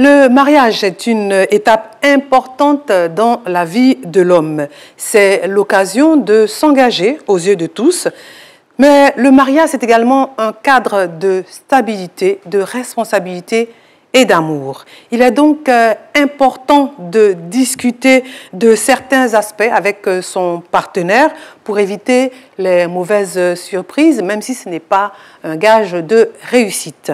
Le mariage est une étape importante dans la vie de l'homme. C'est l'occasion de s'engager aux yeux de tous. Mais le mariage, c'est également un cadre de stabilité, de responsabilité et d'amour. Il est donc important de discuter de certains aspects avec son partenaire pour éviter les mauvaises surprises, même si ce n'est pas un gage de réussite.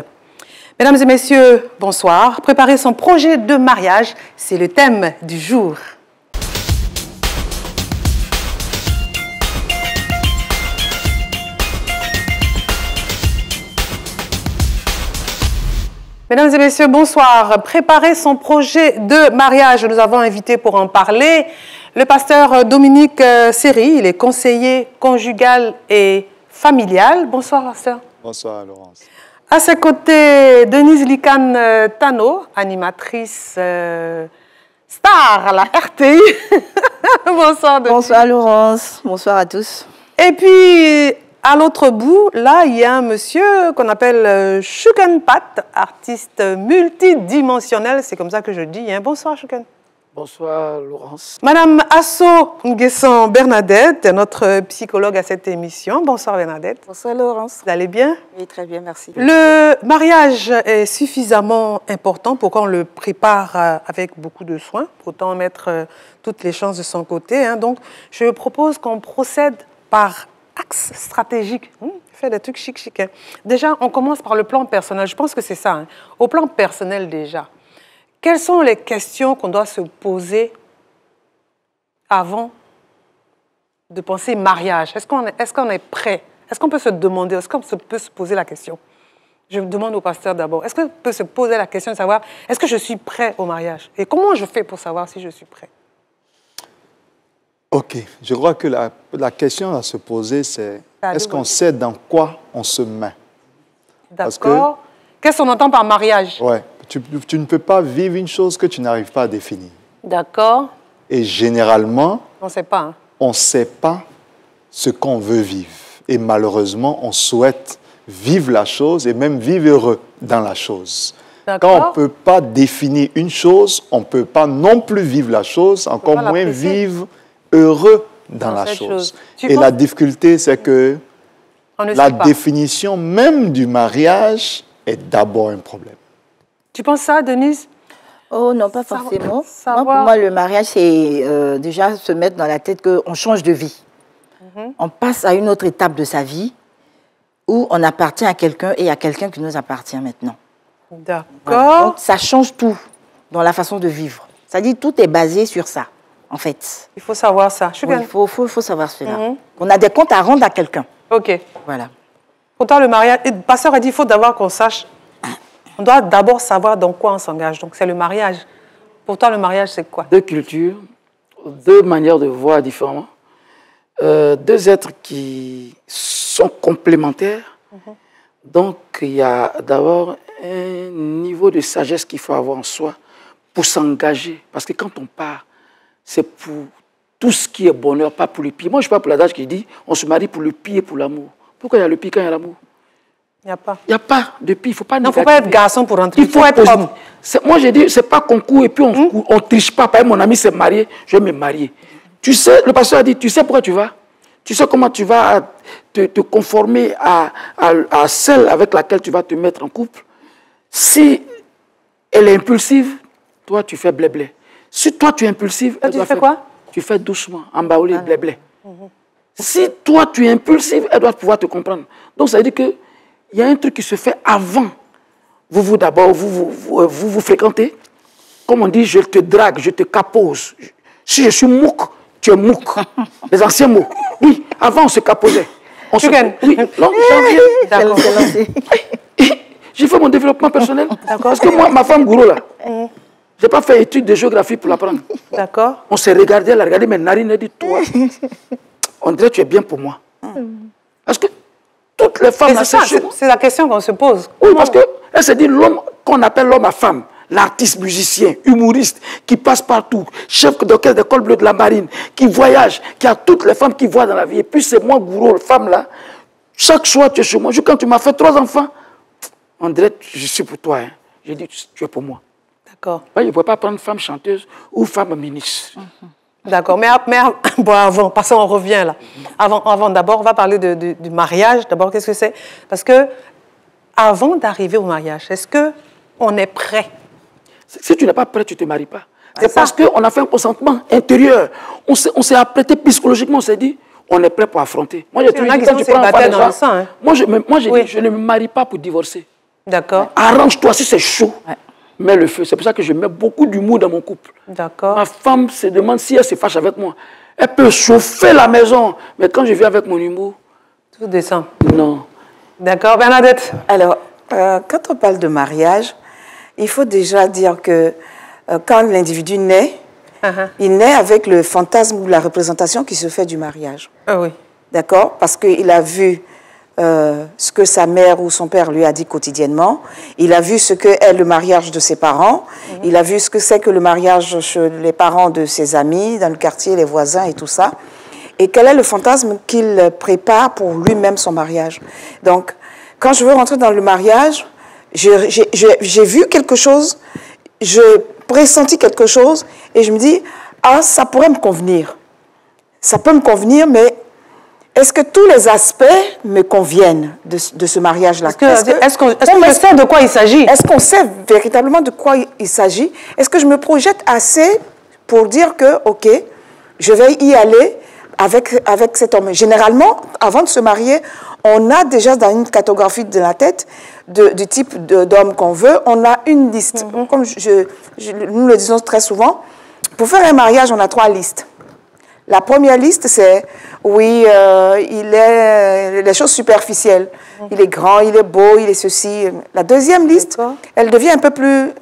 Mesdames et messieurs, bonsoir. Préparer son projet de mariage, c'est le thème du jour. Mesdames et messieurs, bonsoir. Préparer son projet de mariage, nous avons invité pour en parler le pasteur Dominique Séry. Il est conseiller conjugal et familial. Bonsoir, pasteur. Bonsoir, Laurence. À ses côtés, Denise Likan Tano, animatrice star à la RTI. Bonsoir, Denise. Bonsoir, Laurence. Bonsoir à tous. Et puis, à l'autre bout, là, il y a un monsieur qu'on appelle Chouken Pat, artiste multidimensionnel. C'est comme ça que je dis. Hein. Bonsoir, Chouken. Bonsoir, Laurence. Madame Asso Nguessan Bernadette, notre psychologue à cette émission. Bonsoir, Bernadette. Bonsoir, Laurence. Vous allez bien? Oui, très bien, merci. Le mariage est suffisamment important pour qu'on le prépare avec beaucoup de soin, autant mettre toutes les chances de son côté. Hein. Donc, je propose qu'on procède par axe stratégique. Fait des trucs chic. Hein. Déjà, on commence par le plan personnel. Je pense que c'est ça. Hein. Au plan personnel, déjà. Quelles sont les questions qu'on doit se poser avant de penser mariage? Est-ce qu'on est prêt? Est-ce qu'on peut se demander, est-ce qu'on peut se poser la question? Je demande au pasteur d'abord, est-ce qu'on peut se poser la question de savoir, est-ce que je suis prêt au mariage? Et comment je fais pour savoir si je suis prêt? Ok, je crois que la question à se poser, c'est est-ce qu'on sait dans quoi on se met? D'accord. Qu'est-ce qu'on entend par mariage? Ouais. Tu ne peux pas vivre une chose que tu n'arrives pas à définir. D'accord. Et généralement, on ne sait pas. Hein. On ne sait pas ce qu'on veut vivre. Et malheureusement, on souhaite vivre la chose et même vivre heureux dans la chose. Quand on ne peut pas définir une chose, on ne peut pas non plus vivre la chose, encore moins vivre heureux dans la chose. Et la difficulté, c'est que la définition même du mariage est d'abord un problème. Tu penses ça, Denise? Oh non, pas forcément. Pour moi, le mariage, c'est déjà se mettre dans la tête qu'on change de vie. On passe à une autre étape de sa vie où on appartient à quelqu'un et il y a quelqu'un qui nous appartient maintenant. D'accord. Voilà. Donc, ça change tout dans la façon de vivre. C'est-à-dire tout est basé sur ça, en fait. Il faut savoir ça. Oui, il faut savoir cela. On a des comptes à rendre à quelqu'un. OK. Voilà. Pourtant, le mariage, le pasteur a dit qu'il faut d'abord qu'on sache. On doit d'abord savoir dans quoi on s'engage. Donc, c'est le mariage. Pourtant, le mariage, c'est quoi? Deux cultures, deux manières de voir différemment, deux êtres qui sont complémentaires. Donc, il y a d'abord un niveau de sagesse qu'il faut avoir en soi pour s'engager. Parce que quand on part, c'est pour tout ce qui est bonheur, pas pour le pire. Moi, je ne suis pas pour l'adage qui dit on se marie pour le pire et pour l'amour. Pourquoi il y a le pire quand il y a l'amour? Il n'y a pas. Il n'y a pas de pire. Il ne faut pas non, il ne faut pas être garçon pour rentrer. Il faut être homme. Moi, j'ai dit, ce n'est pas concours et puis on ne triche pas. Par exemple, mon ami s'est marié, je vais me marier. Tu sais, le pasteur a dit, tu sais pourquoi tu vas? Tu sais comment tu vas te conformer à celle avec laquelle tu vas te mettre en couple? Si elle est impulsive, toi, tu fais blé-blé. Si toi, tu es impulsive, tu fais quoi? Tu fais doucement, embaoulé, blé-blé. Si toi, tu es impulsive, elle doit pouvoir te comprendre. Donc, ça veut dire que il y a un truc qui se fait avant. D'abord, vous fréquentez. Comme on dit, je te drague, je te capose. Si je suis mouk, tu es mouk. Les anciens mots. Oui, avant, on se caposait. Oui, non, d'accord. J'ai fait mon développement personnel. Parce que moi, ma femme gourou, là, je n'ai pas fait études de géographie pour l'apprendre. D'accord. On s'est regardé, elle a regardé mes narines, elle a dit, toi, on dirait que tu es bien pour moi. Parce que toutes les femmes... C'est la question qu'on se pose. Oui, parce qu'elle se dit l'homme qu'on appelle l'homme à femme, l'artiste, musicien, humoriste, qui passe partout, chef d'orchestre d'école bleue de la marine, qui voyage, qui a toutes les femmes qui voient dans la vie. Et puis c'est moi, gourou, femme là, chaque soir tu es chez moi. Quand tu m'as fait 3 enfants, on dirait je suis pour toi. Hein. J'ai dit, tu es pour moi. D'accord. Je ne pouvais pas prendre femme chanteuse ou femme ministre. D'accord, mais bon, avant, parce qu'on revient là. Avant d'abord, on va parler du mariage. D'abord, qu'est-ce que c'est? Parce que avant d'arriver au mariage, est-ce qu'on est prêt? Si tu n'es pas prêt, tu ne te maries pas. C'est parce qu'on a fait un consentement intérieur. On s'est apprêté psychologiquement, on s'est dit, on est prêt pour affronter. Moi, j'ai toujours dit, quand tu prends un pas dans le sang, hein. Moi, j'ai dit, je ne me marie pas pour divorcer. D'accord. Arrange-toi si c'est chaud. Ouais. Mets le feu. C'est pour ça que je mets beaucoup d'humour dans mon couple. D'accord. Ma femme se demande si elle se fâche avec moi. Elle peut chauffer la maison. Mais quand je viens avec mon humour... Tout descend. Non. D'accord. Bernadette? Alors, quand on parle de mariage, il faut déjà dire que quand l'individu naît, il naît avec le fantasme ou la représentation qui se fait du mariage. Ah oui. D'accord? Parce qu'il a vu ce que sa mère ou son père lui a dit quotidiennement. Il a vu ce qu'est le mariage de ses parents. Il a vu ce que c'est que le mariage chez les parents de ses amis, dans le quartier, les voisins et tout ça. Et quel est le fantasme qu'il prépare pour lui-même son mariage. Donc, quand je veux rentrer dans le mariage, j'ai vu quelque chose, je pressentis quelque chose et je me dis, ah, ça pourrait me convenir. Ça peut me convenir, mais est-ce que tous les aspects me conviennent de ce mariage-là? Est-ce qu'on sait de quoi il s'agit? Est-ce qu'on sait véritablement de quoi il s'agit? Est-ce que je me projette assez pour dire que, OK, je vais y aller avec cet homme? Généralement, avant de se marier, on a déjà dans une cartographie de la tête du type d'homme qu'on veut, on a une liste. Comme nous le disons très souvent, pour faire un mariage, on a 3 listes. La première liste, c'est, oui, il est les choses superficielles. Il est grand, il est beau, il est ceci. La deuxième liste, elle devient un peu plus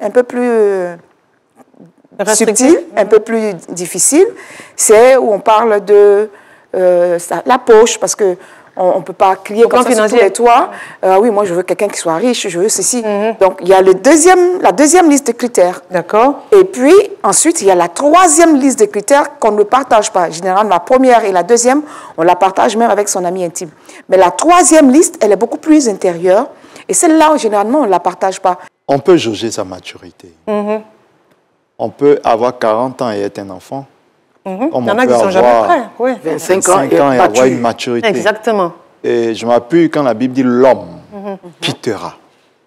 subtile, un peu plus difficile. C'est où on parle de la poche, parce que on ne peut pas crier comme ça sur tous les toits. Oui, moi, je veux quelqu'un qui soit riche, je veux ceci. Donc, il y a la deuxième liste de critères. D'accord. Et puis, ensuite, il y a la 3e liste de critères qu'on ne partage pas. Généralement, la première et la deuxième, on la partage même avec son ami intime. Mais la 3e liste, elle est beaucoup plus intérieure. Et celle-là, généralement, on ne la partage pas. On peut jauger sa maturité. On peut avoir 40 ans et être un enfant. Il y en a qui ne sont jamais prêts. Oui. 25 ans et avoir une maturité. Exactement. Et je m'appuie quand la Bible dit l'homme quittera.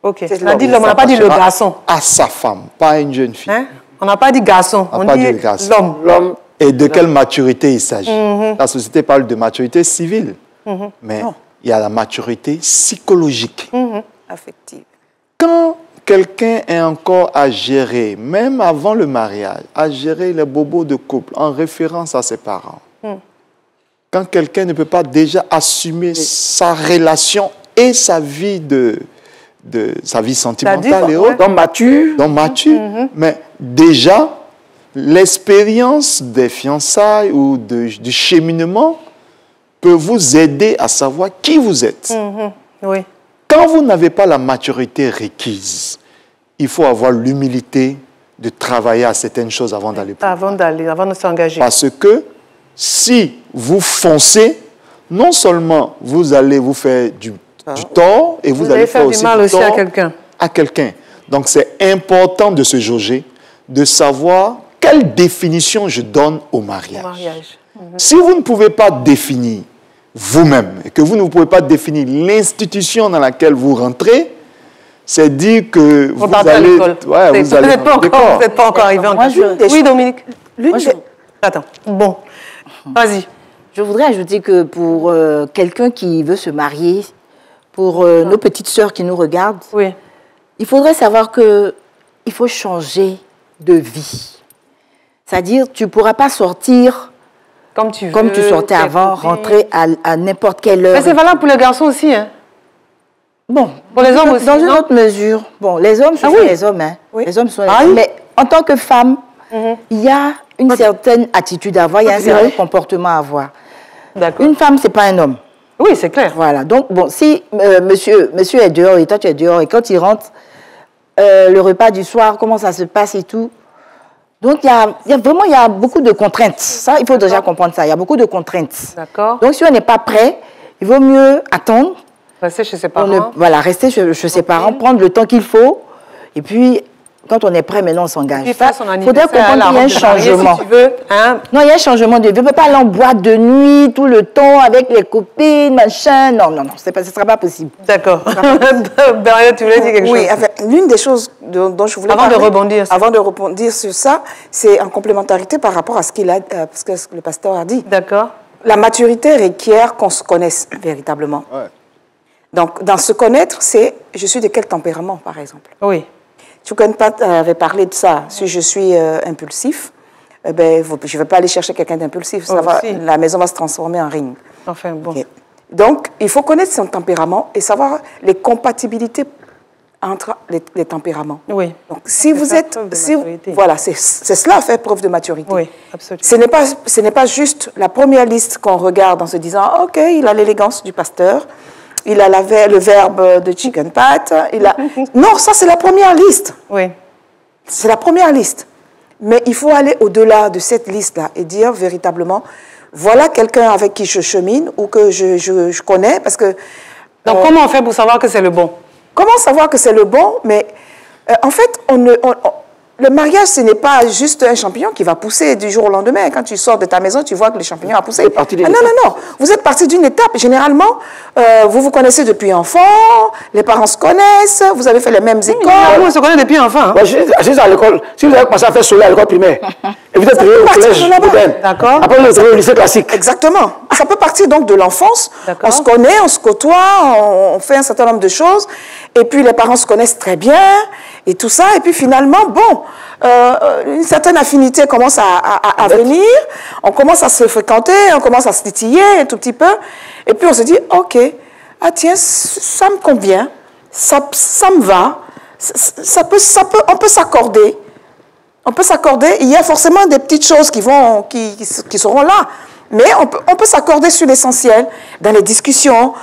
Ok. On a dit l'homme, on n'a pas dit le garçon. À sa femme, pas à une jeune fille. Hein? On n'a pas dit garçon, on dit l'homme. Et de quelle maturité il s'agit? La société parle de maturité civile, mais il y a la maturité psychologique. Affective. Quand quelqu'un est encore à gérer, même avant le mariage, à gérer les bobos de couple en référence à ses parents, quand quelqu'un ne peut pas déjà assumer sa relation et sa vie sa vie sentimentale et autres, donc mature, mais déjà l'expérience des fiançailles ou du cheminement peut vous aider à savoir qui vous êtes. Oui. Quand vous n'avez pas la maturité requise, il faut avoir l'humilité de travailler à certaines choses avant d'aller plus loin. Avant de s'engager. Parce que si vous foncez, non seulement vous allez vous faire du tort, et vous allez faire aussi du mal aussi à quelqu'un. Donc c'est important de se jauger, de savoir quelle définition je donne au mariage. Si vous ne pouvez pas définir vous-même, et que vous ne pouvez pas définir l'institution dans laquelle vous rentrez, c'est dire que vous allez... Ouais, vous n'êtes pas encore arrivé en Oui, Dominique. Attends, bon, vas-y. Je voudrais ajouter que pour quelqu'un qui veut se marier, pour nos petites sœurs qui nous regardent, il faudrait savoir qu'il faut changer de vie. C'est-à-dire, tu ne pourras pas sortir comme tu sortais avant, rentrer à n'importe quelle heure. Mais c'est valable pour les garçons aussi, hein? Bon, pour les hommes aussi, dans une autre mesure. Bon, les hommes sont les hommes, hein. Les hommes sont les hommes. Mais en tant que femme, il y a une certaine attitude à avoir, il y a un certain comportement à avoir. Une femme, ce n'est pas un homme. Oui, c'est clair. Voilà. Donc, bon, si monsieur est dehors et toi, tu es dehors, et quand il rentre, le repas du soir, comment ça se passe et tout. Donc, il y a beaucoup de contraintes. Ça, il faut déjà comprendre ça. Il y a beaucoup de contraintes. D'accord. Donc, si on n'est pas prêt, il vaut mieux attendre. Rester chez ses parents. Rester chez ses parents, prendre le temps qu'il faut. Et puis, quand on est prêt, maintenant on s'engage. Il faudrait comprendre qu'il y a un changement. Si tu veux, hein. Non, il y a un changement de vie. On ne peut pas aller en boîte de nuit tout le temps avec les copines, machin. Non, ce ne sera pas possible. D'accord. Beria, tu voulais dire quelque chose? Oui, l'une des choses dont je voulais parler, avant de rebondir sur ça, c'est en complémentarité par rapport à ce que le pasteur a dit. D'accord. La maturité requiert qu'on se connaisse véritablement. Ouais. Donc, dans se connaître, c'est je suis de quel tempérament, par exemple. Oui. Chukenpat avait parlé de ça. Si je suis impulsif, je ne vais pas aller chercher quelqu'un d'impulsif. La maison va se transformer en ring. Enfin, bon. Okay. Donc, il faut connaître son tempérament et savoir les compatibilités entre les tempéraments. Oui. Donc, si vous êtes... voilà, c'est cela fait preuve de maturité. Oui, absolument. Ce n'est pas juste la première liste qu'on regarde en se disant « Ok, il a l'élégance du pasteur. » Il a le verbe de chicken pat. Non, ça, c'est la première liste. Oui. C'est la première liste. Mais il faut aller au-delà de cette liste-là et dire véritablement, voilà quelqu'un avec qui je chemine ou que je connais. Parce que, donc, comment on fait pour savoir que c'est le bon? Comment savoir que c'est le bon? Mais en fait, le mariage, ce n'est pas juste un champignon qui va pousser du jour au lendemain. Quand tu sors de ta maison, tu vois que le champignon a poussé. Non. Vous êtes parti d'une étape. Généralement, vous vous connaissez depuis enfant, les parents se connaissent, vous avez fait les mêmes écoles. On se connaît depuis enfant. Hein? Ouais, je à l'école. Si vous avez commencé à faire cela à l'école primaire, et vous êtes arrivé au collège, d'accord. Après, vous êtes arrivé au lycée classique. Exactement. Ça peut partir donc de l'enfance. On se connaît, on se côtoie, on fait un certain nombre de choses. Et puis, les parents se connaissent très bien et tout ça. Et puis, finalement, une certaine affinité commence à venir. On commence à se fréquenter, on commence à se titiller un tout petit peu. Et puis, on se dit, OK, ah tiens, ça me convient, ça me va, on peut s'accorder. On peut s'accorder. Il y a forcément des petites choses qui seront là. Mais on peut s'accorder sur l'essentiel. Dans les discussions,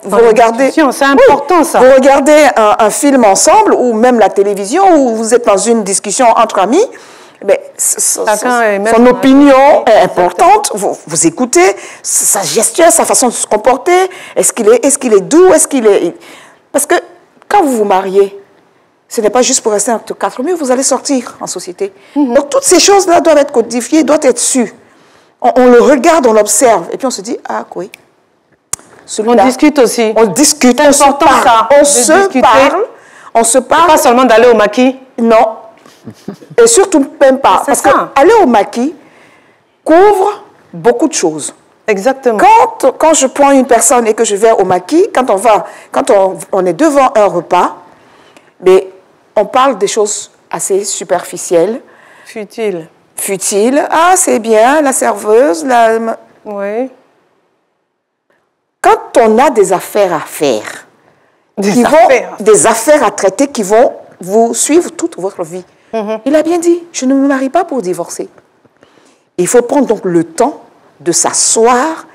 vous regardez... C'est important, ça. Vous regardez un film ensemble, ou même la télévision, ou vous êtes dans une discussion entre amis, mais son opinion est importante. Vous écoutez, sa gestuelle, sa façon de se comporter. Est-ce qu'il est doux? Parce que quand vous vous mariez, ce n'est pas juste pour rester entre quatre murs, vous allez sortir en société. Donc toutes ces choses-là doivent être codifiées, doivent être sues. On le regarde, on l'observe, et puis on se dit, ah oui. On discute aussi. On discute, on se parle. On se parle. Pas seulement d'aller au maquis. Non. Et surtout même pas. Parce qu'aller au maquis couvre beaucoup de choses. Exactement. Quand je prends une personne et que je vais au maquis, quand on est devant un repas, mais on parle des choses assez superficielles. Futile. Ah, c'est bien, la serveuse. Oui. Quand on a des affaires à faire, des affaires à traiter qui vont vous suivre toute votre vie. Il a bien dit, je ne me marie pas pour divorcer. Il faut prendre donc le temps de s'asseoir,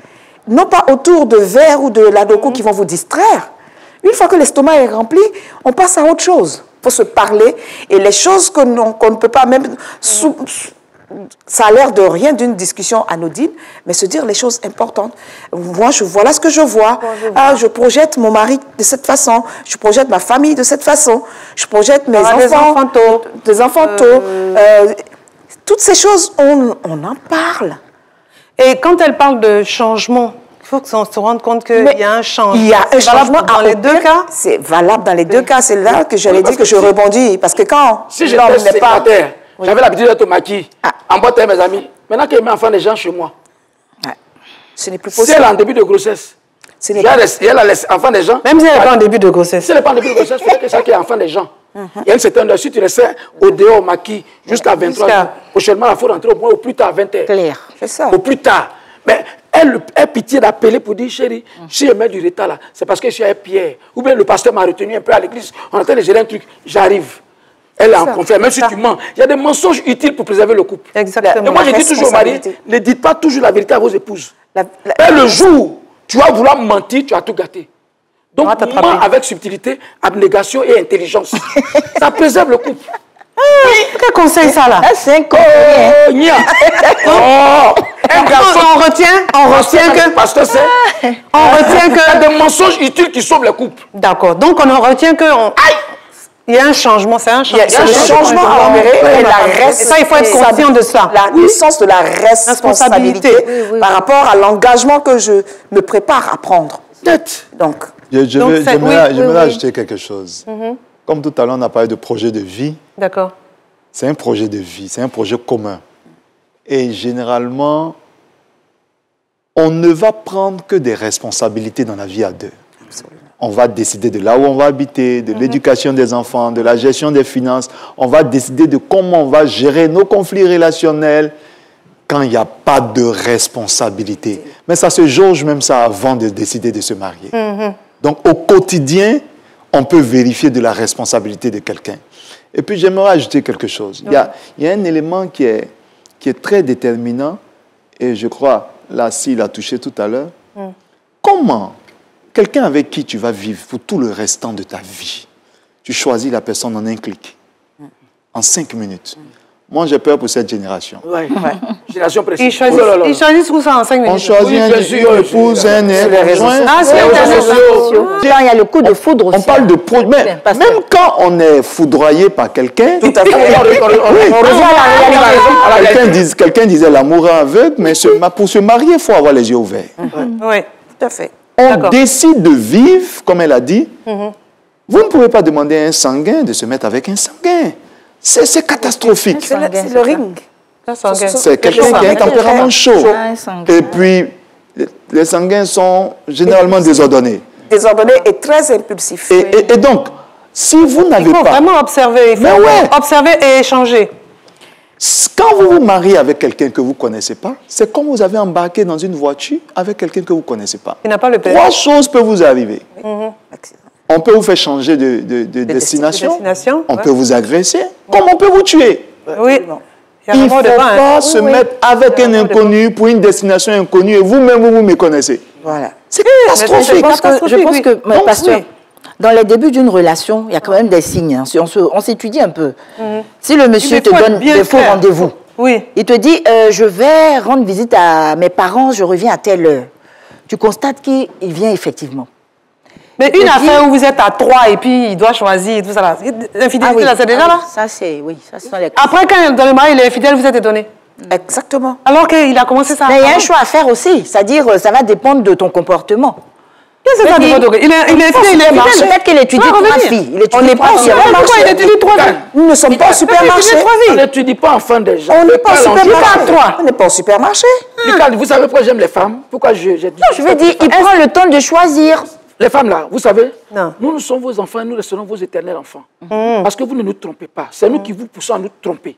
non pas autour de verres ou de ladoko qui vont vous distraire. Une fois que l'estomac est rempli, on passe à autre chose. Il faut se parler. Et les choses qu'on ne peut pas même... Ça a l'air de rien d'une discussion anodine, mais se dire les choses importantes. Moi, voilà ce que je vois. Je projette mon mari de cette façon. Je projette ma famille de cette façon. Je projette mes enfants. Des enfants tôt. Toutes ces choses, on en parle. Et quand elle parle de changement, il faut qu'on se rende compte qu'il y a un changement. Il y a un changement dans les deux cas. C'est valable dans les deux cas. C'est là que j'allais dire que je rebondis. Parce que quand si l'homme n'est pas... J'avais l'habitude d'être au maquis, en boîte avec mes amis. Maintenant qu'elle met enfant des gens chez moi, ce n'est plus possible. Si elle est en début de grossesse, elle a les enfants des gens. Même si elle n'est pas en début de grossesse. Si elle n'est pas en début de grossesse, il faut que ça qui est enfant des gens. Il y a une certaine heure, si tu restes au dehors au maquis jusqu'à 23 h, prochainement, il faut rentrer au moins au plus tard à 20 h. Clair, c'est ça. Au plus tard. Mais elle a pitié d'appeler pour dire, chérie, si je mets du retard là, c'est parce que je suis avec Pierre. Ou bien le pasteur m'a retenu un peu à l'église, on est en train de gérer un truc, j'arrive. Elle est en confiance, même si tu mens. Il y a des mensonges utiles pour préserver le couple. Exactement. Et moi, je dis toujours aux maris, ne dites pas toujours la vérité à vos épouses. Et le jour où tu vas vouloir mentir, tu as tout gâté. Donc, mens avec subtilité, abnégation et intelligence. Ça préserve le couple. Quel conseil ça là? C'est un conseil. On retient que... Parce que c'est... On retient que... Il y a des mensonges utiles qui sauvent le couple. D'accord. Donc, on en retient que... Il y a un changement, c'est un changement. Il y a un changement à opérer et la ça, il faut être conscient de ça. La naissance de la responsabilité par rapport à l'engagement que je me prépare à prendre. Donc, je vais ajouter quelque chose. Comme tout à l'heure, on a parlé de projet de vie. D'accord. C'est un projet de vie, c'est un projet commun. Et généralement, on ne va prendre que des responsabilités dans la vie à deux. Absolument. On va décider de là où on va habiter, de l'éducation des enfants, de la gestion des finances. On va décider de comment on va gérer nos conflits relationnels quand il n'y a pas de responsabilité. Mais ça se jauge même ça avant de décider de se marier. Donc, au quotidien, on peut vérifier de la responsabilité de quelqu'un. Et puis, j'aimerais ajouter quelque chose. Il y a un élément qui est très déterminant, et je crois, là, s'il a touché tout à l'heure. Comment quelqu'un avec qui tu vas vivre pour tout le restant de ta vie, tu choisis la personne en un clic, en 5 minutes. Moi, j'ai peur pour cette génération. Génération précise. Ils choisissent où ça en 5 minutes? On choisit un épouse, un conjoint. Il y a le coup de foudre aussi. On parle de même quand on est foudroyé par quelqu'un, tout à fait. On revient à la réalité. Quelqu'un disait l'amour est aveugle, mais pour se marier, il faut avoir les yeux ouverts. Oui, tout à fait. On décide de vivre, comme elle a dit. Vous ne pouvez pas demander à un sanguin de se mettre avec un sanguin. C'est catastrophique. C'est le ring. C'est quelqu'un qui a un tempérament chaud. Et puis, les sanguins sont généralement désordonnés. Désordonnés et très impulsifs. Et donc, si vous n'avez pas... Il faut vraiment observer. Il faut observer et échanger. Quand vous vous mariez avec quelqu'un que vous ne connaissez pas, c'est comme vous avez embarqué dans une voiture avec quelqu'un que vous ne connaissez pas. Il n'a pas le permis. 3 choses peuvent vous arriver. On peut vous faire changer de destination. On peut vous agresser. Comme on peut vous tuer. Oui. Il ne faut pas se mettre avec un inconnu pour une destination inconnue et vous-même, vous me connaissez. Voilà. C'est catastrophique. Je pense que pasteur, dans les débuts d'une relation, il y a quand même des signes. Hein. On s'étudie un peu. Si le monsieur te donne des faux rendez-vous, il te dit je vais rendre visite à mes parents, je reviens à telle heure. Tu constates qu'il vient effectivement. Mais une affaire où vous êtes à 3 et puis il doit choisir tout ça là. L'infidélité là, c'est déjà là. Ça c'est ça sont les. Après quand dans le mari il est infidèle, vous êtes étonné. Exactement. Alors qu'il a commencé ça. Mais il y a un choix à faire aussi, c'est-à-dire ça va dépendre de ton comportement. Qu'est-ce que ça dépend? Il est infidèle, peut-être qu'il étudie 3 filles. On n'est pas au supermarché. Pourquoi il étudie 3 filles? Nous ne sommes pas au supermarché. On n'étudie pas enfant des gens. On n'est pas au supermarché. On n'est pas au supermarché. Vous savez pourquoi j'aime les femmes? Pourquoi j'ai dit? Non, je veux dire, il prend le temps de choisir. Les femmes là, vous savez, nous sommes vos enfants et nous resterons vos éternels enfants. Parce que vous ne nous trompez pas. C'est nous qui vous poussons à nous tromper.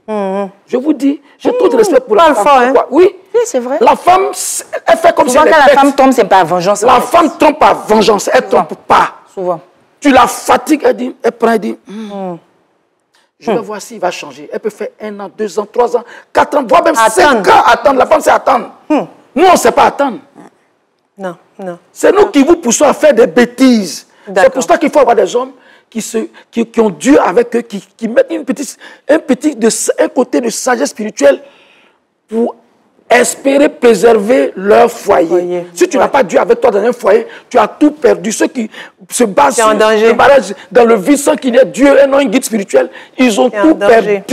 Je vous dis, j'ai trop de respect pour la femme. Oui, c'est vrai. La femme, elle fait comme si elle est bête. Quand la femme tombe, c'est pas à vengeance. La femme trompe par vengeance, elle ne trompe pas. Souvent. Tu la fatigues, elle prend, elle dit, je vais voir s'il va changer. Elle peut faire 1 an, 2 ans, 3 ans, 4 ans, voire même 5 ans attendre. La femme, c'est attendre. Nous, on ne sait pas attendre. Non, non. C'est nous qui vous poussons à faire des bêtises. C'est pour ça qu'il faut avoir des hommes qui ont Dieu avec eux, qui mettent un côté de sagesse spirituelle pour espérer préserver leur foyer. Si tu n'as pas Dieu avec toi dans un foyer, tu as tout perdu. Ceux qui se basent dans le vide sans qu'il y ait Dieu et non un guide spirituel, ils ont tout perdu.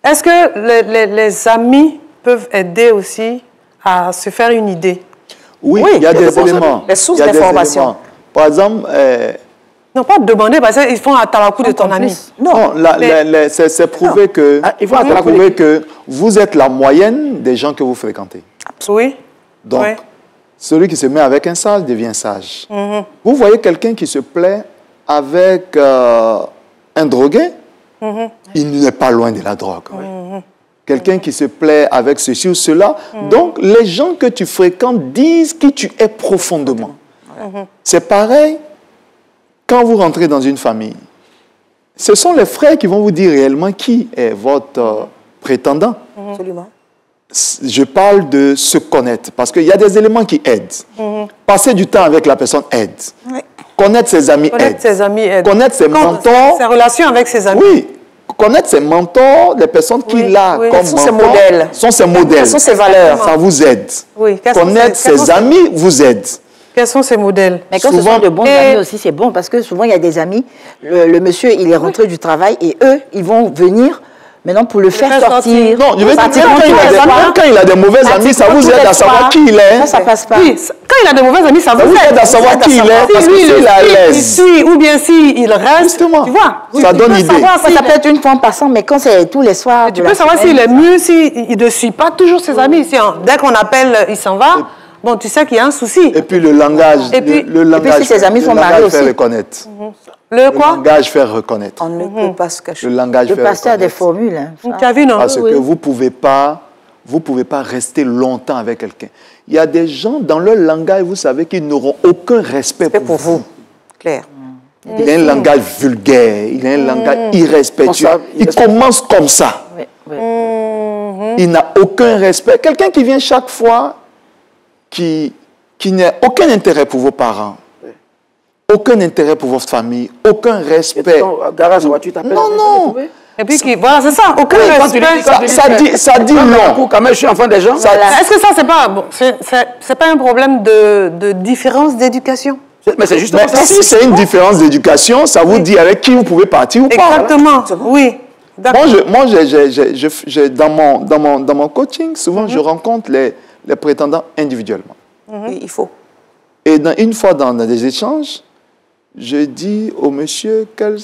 Est-ce que les amis peuvent aider aussi à se faire une idée? Oui, il y a des éléments. Les sources d'information. Par exemple... non, pas demander, parce qu'ils font à la coup de ton ami. Non, c'est prouvé que vous êtes la moyenne des gens que vous fréquentez. Oui. Donc, celui qui se met avec un sage devient sage. Vous voyez quelqu'un qui se plaît avec un drogué, il n'est pas loin de la drogue. Quelqu'un qui se plaît avec ceci ou cela. Donc, les gens que tu fréquentes disent qui tu es profondément. C'est pareil quand vous rentrez dans une famille. Ce sont les frères qui vont vous dire réellement qui est votre prétendant. Absolument. Je parle de se connaître, parce qu'il y a des éléments qui aident. Passer du temps avec la personne aide. Connaître ses amis aide. Connaître ses mentors. Ses relations avec ses amis. Oui. Connaître ses mentors, les personnes qu'il a comme sont ses modèles. Sont ses modèles. Sont ses valeurs. Ça vous aide. Connaître ses amis vous aide. Quels sont ces modèles? Mais quand ce sont de bons amis aussi, c'est bon, parce que souvent, il y a des amis, le monsieur, il est rentré du travail, et eux, ils vont venir maintenant pour le faire sortir. Non, je veux dire, quand il a des mauvais amis, ça vous aide à savoir qui il est. Ça passe pas. Oui, quand il a des mauvais amis, ça vous aide à savoir qui il est, parce que s'il est à l'aise. Ou bien s'il reste, justement, tu vois. Ça donne idée. Ça peut être une fois en passant, mais quand c'est tous les soirs. Tu peux savoir s'il est mieux, s'il ne suit pas toujours ses amis. Dès qu'on appelle, il s'en va. Bon, tu sais qu'il y a un souci. Et puis le langage, le langage, si ses amis sont mariés aussi. Fait reconnaître. Le quoi? Le langage faire reconnaître. On ne peut pas se cacher. Le langage faire reconnaître. Le pasteur a des formules. Hein, tu as vu, non? Parce que vous pouvez pas rester longtemps avec quelqu'un. Il y a des gens, dans leur langage, vous savez qu'ils n'auront aucun respect pour vous. Claire. Il a un langage vulgaire, il a un langage irrespectueux. Il commence comme ça. Il n'a aucun respect. Quelqu'un qui vient chaque fois, qui n'a aucun intérêt pour vos parents, aucun intérêt pour votre famille, aucun respect. Non. Et puis, voilà, c'est ça, aucun respect. Ça dit long. Quand même, je suis enfant des gens. Est-ce que ça, c'est pas, bon, c'est pas un problème de différence d'éducation? Mais c'est justement ça. Si c'est une différence d'éducation, ça vous dit avec qui vous pouvez partir ou pas. Exactement, oui. Moi, dans mon coaching, souvent, je rencontre les prétendants individuellement. Oui, il faut. Et une fois dans des échanges, je dis au monsieur quels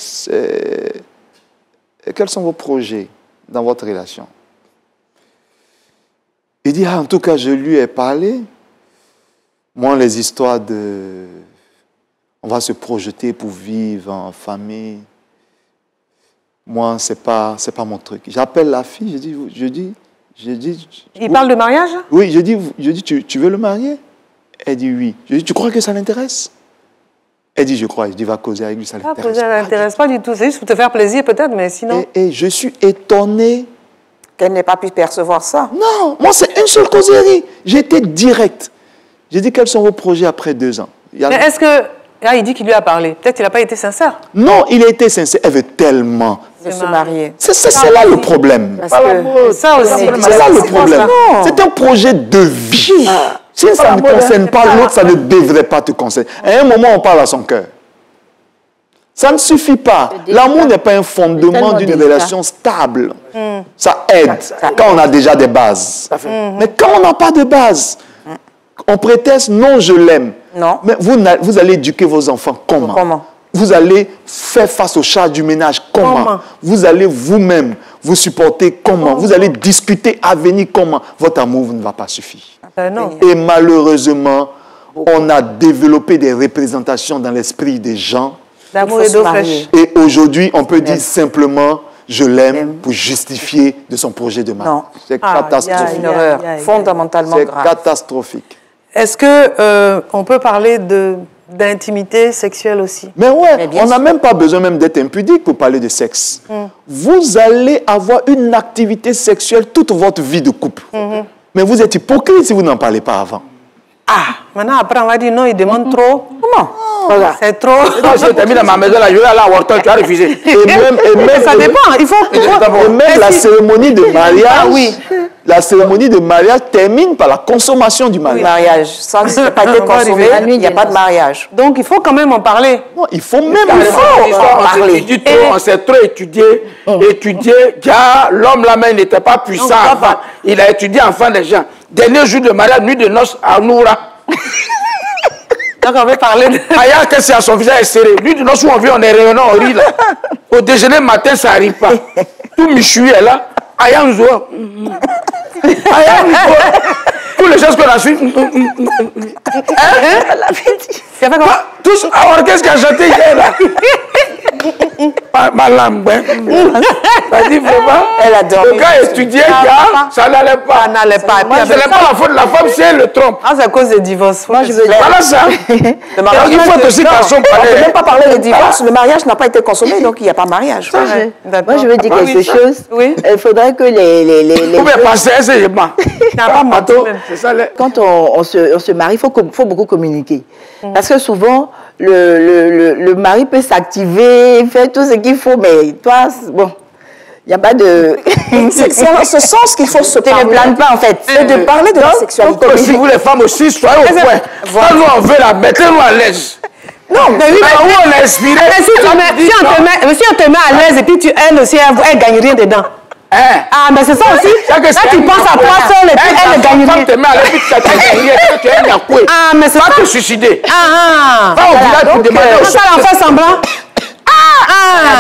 sont vos projets dans votre relation. Il dit, en tout cas, je lui ai parlé. Moi, les histoires de... On va se projeter pour vivre en famille. Moi, c'est pas mon truc. J'appelle la fille, je dis... Il parle de mariage? Oui, je dis tu veux le marier? Elle dit oui. Je dis, tu crois que ça l'intéresse? Elle dit, je crois. Je dis, va causer avec lui, ça l'intéresse. Ça ne l'intéresse pas du tout. C'est juste pour te faire plaisir peut-être, mais sinon... Et je suis étonné. Qu'elle n'ait pas pu percevoir ça. Non, moi, c'est une seule causerie. J'étais direct. J'ai dit, quels sont vos projets après 2 ans? Mais est-ce que... Là, il dit qu'il lui a parlé. Peut-être qu'il n'a pas été sincère. Non, il a été sincère. Elle veut tellement de se marier. C'est là le problème. Ça aussi. C'est là le problème. C'est un projet de vie. Si ça ne concerne pas l'autre, ça ne devrait pas te concerner. À un moment, on parle à son cœur. Ça ne suffit pas. L'amour n'est pas un fondement d'une relation stable. Ça aide quand on a déjà des bases. Mais quand on n'a pas de base, on prétexte non, je l'aime. Non. Mais vous allez éduquer vos enfants comment? Vous allez faire face aux charges du ménage comment? Vous allez vous-même vous supporter comment? Vous allez discuter avenir comment? Votre amour ne va pas suffire. Non. Et malheureusement, on a développé des représentations dans l'esprit des gens. D'amour et d'eau fraîche. Et aujourd'hui, on peut dire simplement je l'aime pour justifier de son projet de mariage. C'est catastrophique. C'est une erreur fondamentalement grave. C'est catastrophique. Est-ce qu'on peut parler d'intimité sexuelle aussi? Mais ouais, on n'a même pas besoin même d'être impudique pour parler de sexe. Vous allez avoir une activité sexuelle toute votre vie de couple. Mais vous êtes hypocrite si vous n'en parlez pas avant. Maintenant, après, on va dire non, il demande trop. Comment? C'est trop. Non, si tu as mis dans ma maison, là, je vais aller à Wharton, tu as refusé. Et même, ça dépend. Il faut... Et même la cérémonie de mariage, la cérémonie de mariage termine par la consommation du mariage. Mariage. Sans que ça n'ait pas été consommé, il n'y a pas de mariage. Donc, il faut quand même en parler. Non, il faut même en parler. On s'est trop étudié. L'homme là-même, il n'était pas puissant avant. Il a étudié enfant des gens. Dernier jour de mariage, nuit de noces à Noura. Donc, on va parler de... Aya, qu'est-ce que son visage est serré. Nuit de noces où on vit, on est rayonnant, on rit là. Au déjeuner matin, ça n'arrive pas. Tout Michoui est là. Aya Nzoua. Aya Nzoua. Toutes les choses qu'on a su. Tous, alors qu'est-ce qu'elle a chanté hier là? Ma lambe. Ça dit vraiment. Elle adore. Le gars étudiait, ça n'allait pas. Ça n'allait pas. Ce n'est pas la faute de la femme, c'est le trompe. C'est à cause des divorces. Moi, je veux dire. Voilà ça. Il faut aussi qu'à son palais. On ne peut même pas parler de divorce. Le mariage n'a pas été consommé, donc il n'y a pas mariage. Moi, je veux dire quelque chose. Il faudrait que les vous pouvez passer, c'est pas. Quand on se marie, il faut beaucoup communiquer. Parce que souvent, le mari peut s'activer, faire tout ce qu'il faut, mais toi, bon, Il n'y a pas de... C'est en ce sens qu'il faut se parler. Tu ne planes pas, en fait. Et de parler de la sexualité. Donc, si vous, les femmes aussi, soyez au point. Quand nous, on veut la mettez-nous à l'aise. Non, mais oui, où on est inspiré. Mais si on te met à l'aise et puis elle aussi, elle ne gagne rien dedans. Ah, mais c'est ça aussi. Là, tu penses à toi seul et puis elle ne gagne rien. Quand tu te mets à l'aise et puis tu gagnes rien, tu es un yacoué. Ah, mais c'est ça. Va te suicider. Ah, va au village pour demander au ça en fait semblant.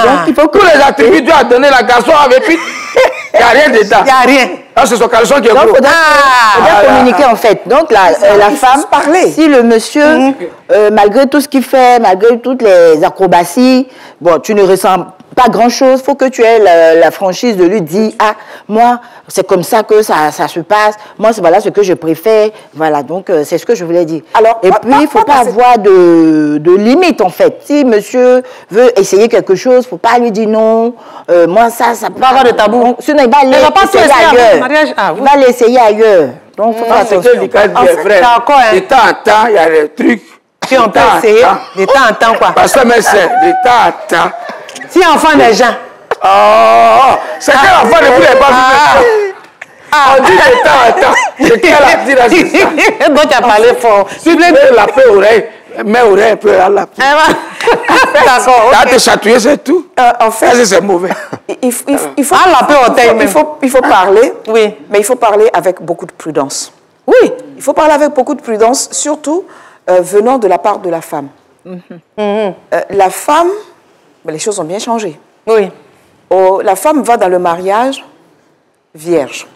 Donc, il faut que tous les attributs, Dieu a donné la garçon avec puis il n'y a rien dedans. Il n'y a rien. Ah, c'est son caleçon qui est gros. il faudrait communiquer, en fait. Donc, la femme, si le monsieur, malgré tout ce qu'il fait, malgré toutes les acrobaties, bon, tu ne ressens pas grand-chose, il faut que tu aies la franchise de lui dire, ah, moi, c'est comme ça que ça se passe, moi, voilà ce que je préfère, voilà, donc c'est ce que je voulais dire. Alors, et puis, il ne faut pas avoir de limite, en fait. Si monsieur veut essayer quelque chose, il ne faut pas lui dire non, moi, ça pas avoir de tabou. Sinon, il va l'essayer ailleurs. Il va l'essayer ailleurs. Donc, il faut faire attention. C'est de temps en temps, il y a des trucs. Si on peut essayer, de temps en temps, quoi. Parce que, mais c'est de temps en temps. Si enfant des gens. Oh, c'est quel enfant ne voulait pas vivre. On dit de temps en temps. C'est quel a dit la sister. Donc tu as parlé fort. Si tu veux la paix oreille, mets oreille un peu à la paix. D'accord. T'as te chatouiller, c'est tout. En fait, c'est mauvais. Il faut parler, oui. Mais il faut parler avec beaucoup de prudence. Oui. Il faut parler avec beaucoup de prudence, surtout venant de la part de la femme. La femme, les choses ont bien changé. Oui. La femme va dans le mariage vierge.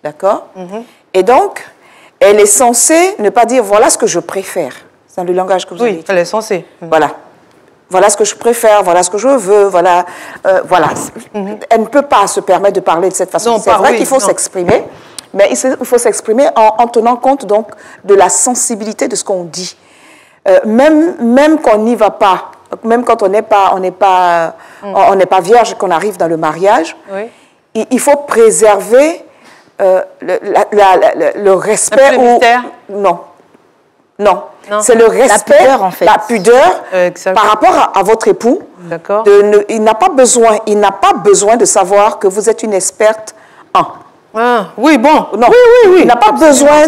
D'accord? Et donc, elle est censée ne pas dire « voilà ce que je préfère ». C'est le langage que vous avez dit. Oui, elle est censée. Voilà. Voilà ce que je préfère, voilà ce que je veux, voilà. Voilà. Elle ne peut pas se permettre de parler de cette façon. C'est vrai qu'il faut s'exprimer, mais il faut s'exprimer en tenant compte donc de la sensibilité de ce qu'on dit. Même qu'on n'y va pas, même quand on n'est pas vierge, qu'on arrive dans le mariage, il faut préserver le respect. Non. C'est le respect, la pudeur, en fait. Par rapport à votre époux. D'accord. Il n'a pas besoin de savoir que vous êtes une experte en. Ah, oui, bon. Non. Oui. Il n'a pas besoin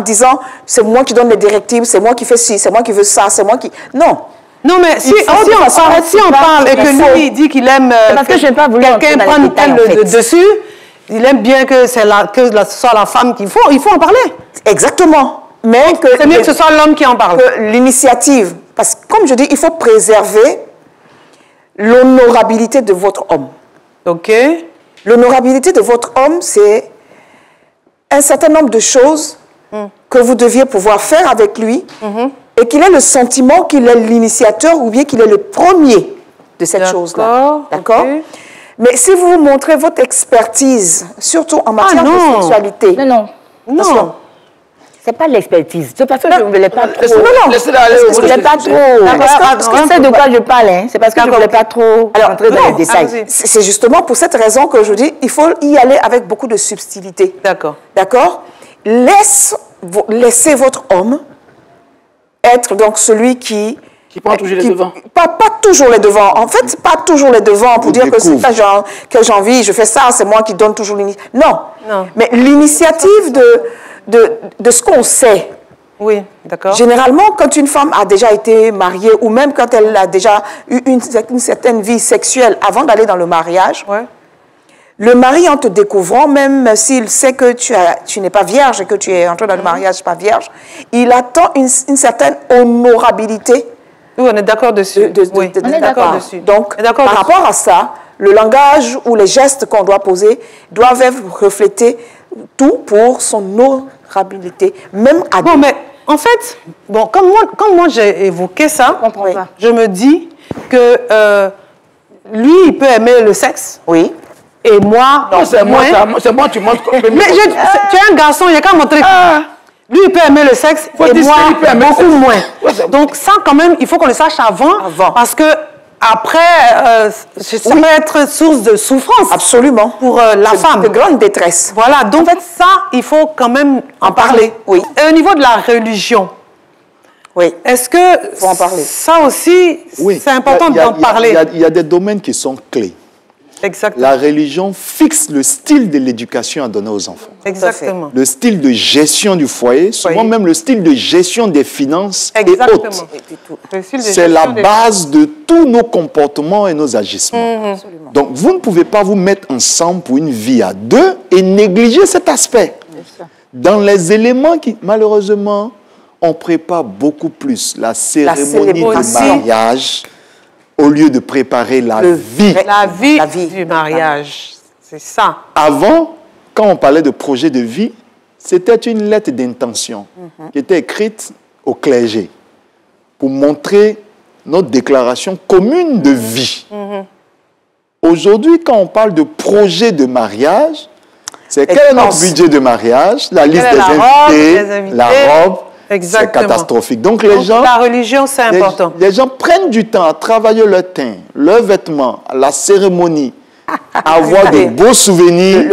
disant, c'est moi qui donne les directives, c'est moi qui fais ci, c'est moi qui veux ça, c'est moi qui... Non. Non, mais si on parle et que lui, il dit qu'il aime quelqu'un prendre le dessus, il aime bien que ce soit la femme qu'il faut, il faut en parler. Exactement. Mais c'est mieux que ce soit l'homme qui en parle. L'initiative, parce que comme je dis, il faut préserver l'honorabilité de votre homme. OK. L'honorabilité de votre homme, c'est un certain nombre de choses que vous deviez pouvoir faire avec lui et qu'il ait le sentiment qu'il est l'initiateur ou bien qu'il est le premier de cette chose-là. D'accord? Okay. Mais si vous montrez votre expertise, surtout en matière de sexualité... Non. C'est pas l'expertise. De toute façon, je ne voulais pas trop. Je ne voulais pas trop. Parce que c'est de quoi je parle. C'est parce que je ne voulais pas trop rentrer dans les détails. C'est justement pour cette raison que je dis il faut y aller avec beaucoup de subtilité. D'accord. D'accord? Laissez votre homme être donc celui qui prend toujours les devants. Pas toujours les devants. En fait, pas toujours les devants pour dire que c'est ça que j'ai envie, je fais ça, c'est moi qui donne toujours l'initiative. Non. Mais l'initiative de ce qu'on sait. Oui, d'accord. Généralement, quand une femme a déjà été mariée ou même quand elle a déjà eu une certaine vie sexuelle avant d'aller dans le mariage, le mari, en te découvrant, même s'il sait que tu n'es pas vierge et que tu es entré dans le mariage pas vierge, il attend une certaine honorabilité. Oui, on est d'accord dessus. On est d'accord dessus. Donc, par rapport à ça, le langage ou les gestes qu'on doit poser doivent refléter tout pour son honorabilité, même à Bon, mais en fait, comme moi j'ai évoqué ça, je me dis que lui, il peut aimer le sexe. Oui. Et moi, non, c'est moi, tu montres. Mais tu es un garçon, il n'y a qu'à montrer. Lui, il peut aimer le sexe et moi, beaucoup moins. Donc ça, quand même, il faut qu'on le sache avant. Parce que après, ça peut être source de souffrance. Absolument. Pour la femme. De grande détresse. Voilà, donc en fait, ça, il faut quand même en parler. Oui. Et au niveau de la religion, est-ce que faut en parler. Ça aussi, c'est important d'en parler? Il y a des domaines qui sont clés. Exactement. La religion fixe le style de l'éducation à donner aux enfants. Exactement. Le style de gestion du foyer, souvent même le style de gestion des finances et autres. C'est la base de tous nos comportements et nos agissements. Donc, vous ne pouvez pas vous mettre ensemble pour une vie à deux et négliger cet aspect. Dans les éléments qui, malheureusement, on prépare beaucoup plus la cérémonie du mariage au lieu de préparer la vie. La vie du mariage, c'est ça. Avant, quand on parlait de projet de vie, c'était une lettre d'intention qui était écrite au clergé pour montrer notre déclaration commune de vie. Aujourd'hui, quand on parle de projet de mariage, c'est quel est notre budget de mariage, la liste des invités, la robe. C'est catastrophique. Donc, la religion, c'est important. Les gens prennent du temps à travailler leur teint, leurs vêtements, la cérémonie, à avoir de beaux souvenirs.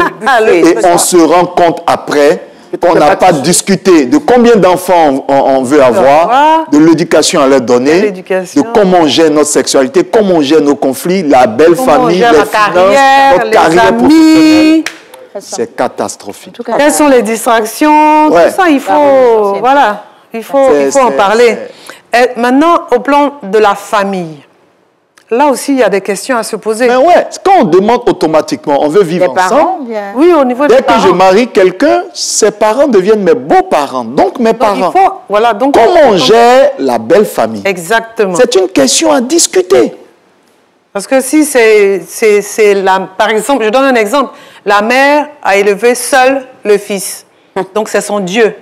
Et on se rend compte après qu'on n'a pas discuté de combien d'enfants on veut avoir, de l'éducation à leur donner, de comment on gère notre sexualité, comment on gère nos conflits, la belle famille, les finances, notre carrière professionnelle. C'est catastrophique. Quelles sont les distractions? Tout ça, il faut, voilà, il faut en parler. Et maintenant, au plan de la famille, là aussi, il y a des questions à se poser. Mais quand on demande automatiquement, on veut vivre ensemble. Oui, au niveau des parents. Dès que je marie quelqu'un, ses parents deviennent mes beaux-parents. Donc, mes parents. Comment on gère la belle famille? Exactement. C'est une question à discuter. Parce que si par exemple, je donne un exemple, la mère a élevé seule le fils, donc c'est son Dieu.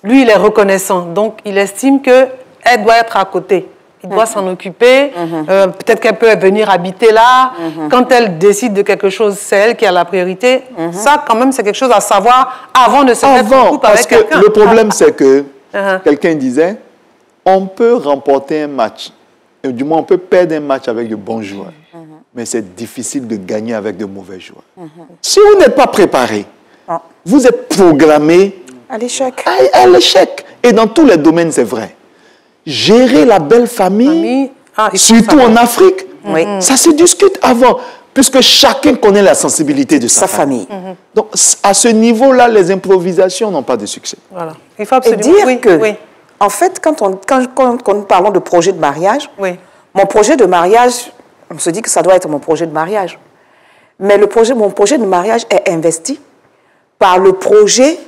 Lui, il est reconnaissant, donc il estime qu'elle doit être à côté. Il doit s'en occuper, peut-être qu'elle peut venir habiter là. Quand elle décide de quelque chose, c'est elle qui a la priorité. Ça, quand même, c'est quelque chose à savoir avant de se mettre en couple avec quelqu'un. Parce que le problème, c'est que quelqu'un disait, on peut remporter un match. Du moins, on peut perdre un match avec de bons joueurs. Mais c'est difficile de gagner avec de mauvais joueurs. Si vous n'êtes pas préparé, vous êtes programmé à l'échec. À l'échec. Et dans tous les domaines, c'est vrai. Gérer la belle famille, surtout en Afrique, ça se discute avant, puisque chacun connaît la sensibilité de sa famille. Donc, à ce niveau-là, les improvisations n'ont pas de succès. Voilà. Il faut absolument dire que... En fait, quand nous parlons de projet de mariage, mon projet de mariage, on se dit que ça doit être mon projet de mariage. Mais mon projet de mariage est investi par le projet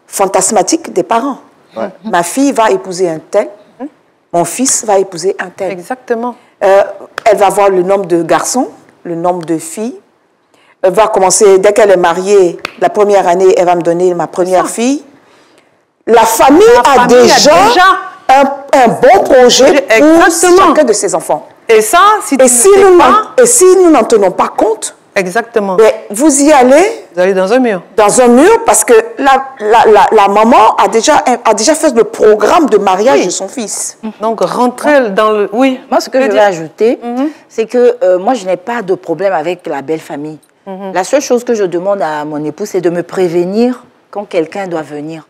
fantasmatique des parents. Ma fille va épouser un tel, mon fils va épouser un tel. Exactement. Elle va avoir le nombre de garçons, le nombre de filles. Elle va commencer, dès qu'elle est mariée, la première année, elle va me donner ma première fille. La famille a déjà un bon projet pour chacun de ses enfants. Et ça, si nous n'en tenons pas compte, vous y allez... Vous allez dans un mur. Dans un mur, parce que la maman a déjà fait le programme de mariage de son fils. Donc, rentrer dans le... Oui. Moi, ce que je vais ajouter, c'est que moi, je n'ai pas de problème avec la belle famille. La seule chose que je demande à mon époux, c'est de me prévenir quand quelqu'un doit venir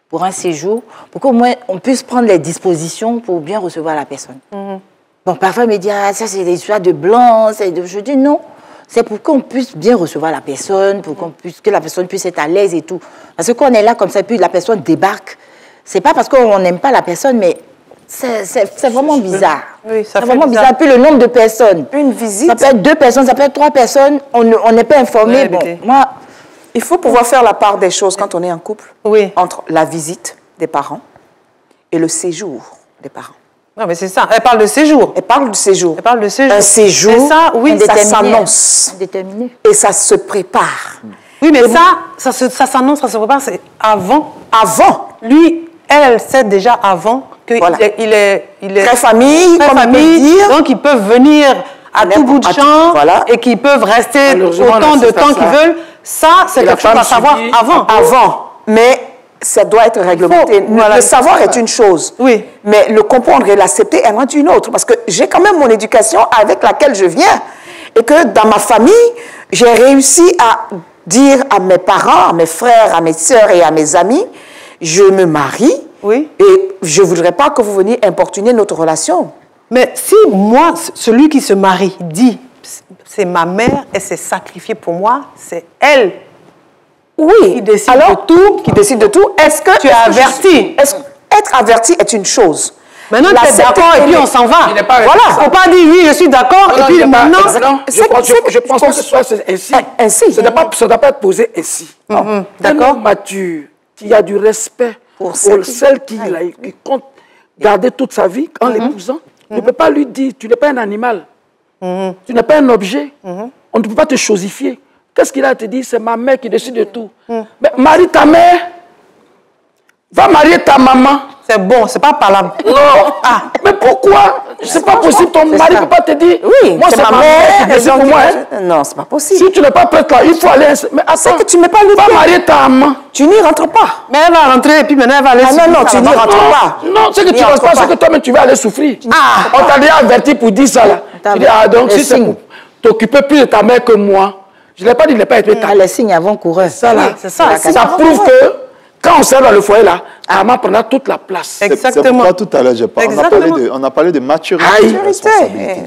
pour un séjour, pour qu'au moins on puisse prendre les dispositions pour bien recevoir la personne. Bon, parfois, il me dit, ah, ça c'est des histoires de blanc, je dis non, c'est pour qu'on puisse bien recevoir la personne, pour que la personne puisse être à l'aise et tout. Parce que quand on est là comme ça, puis la personne débarque, c'est pas parce qu'on n'aime pas la personne, mais c'est vraiment bizarre. Oui, ça fait vraiment bizarre. Puis le nombre de personnes. Une visite. Ça peut être 2 personnes, ça peut être 3 personnes, on n'est pas informé. Bon, moi... Il faut pouvoir faire la part des choses quand on est en couple, entre la visite des parents et le séjour des parents. Non, mais c'est ça. Elle parle de séjour. Elle parle du séjour. Elle parle de séjour. Un séjour, ça, ça s'annonce. Déterminé. Et ça se prépare. Oui, mais ça s'annonce, ça se prépare, c'est avant. Avant. Lui, elle sait déjà avant qu'il est très famille, comme on peut dire. Donc, ils peuvent venir à tout bout de champ et qu'ils peuvent rester autant de temps qu'ils veulent. Ça, c'est quelque chose à savoir avant. Mais ça doit être réglementé. Le savoir est une chose. Oui. Mais le comprendre et l'accepter est une autre. Parce que j'ai quand même mon éducation avec laquelle je viens. Et que dans ma famille, j'ai réussi à dire à mes parents, à mes frères, à mes sœurs et à mes amis, je me marie et je ne voudrais pas que vous veniez importuner notre relation. Mais si moi, celui qui se marie, dit, c'est ma mère, elle s'est sacrifiée pour moi, c'est elle qui décide de tout. Qui décide de tout. Est-ce que tu es averti? Être averti est une chose. Maintenant, tu es d'accord et puis on s'en va. Voilà, il ne faut pas dire oui, je suis d'accord et puis maintenant... Je pense pas que ce soit ainsi. Ça ne doit pas être posé ainsi. D'accord. Mature, qui a du respect pour celle qui compte garder toute sa vie en l'épousant, ne peut pas lui dire, tu n'es pas un animal, tu n'es pas un objet, on ne peut pas te chosifier. Qu'est-ce qu'il a à te dire? C'est ma mère qui décide de tout. Mais marie ta mère, va marier ta maman. C'est bon, c'est pas parlable. Non. Mais pourquoi? C'est pas possible. Ton mari ne peut pas te dire. Oui, moi, c'est ma mère qui décide pour moi. Non, c'est pas possible. Si tu n'es pas prête là, il faut aller. Mais attends, que tu n'es pas libre. Va marier ta maman. Tu n'y rentres pas. Mais elle va rentrer et puis maintenant elle va aller souffrir. Non, tu n'y rentres pas. Non, c'est que tu ne rentres pas, c'est que toi-même tu vas aller souffrir. On t'a déjà averti pour dire ça là. Tu dis, donc si c'est pour t'occuper plus de ta mère que moi, je ne l'ai pas dit, il n'est pas été ta. Les signes avant-coureurs. Ça là, ça prouve que. Quand on sert dans le foyer, là, maman prendra toute la place. Exactement. C'est pourquoi tout à l'heure, on a parlé de maturité. Responsabilité.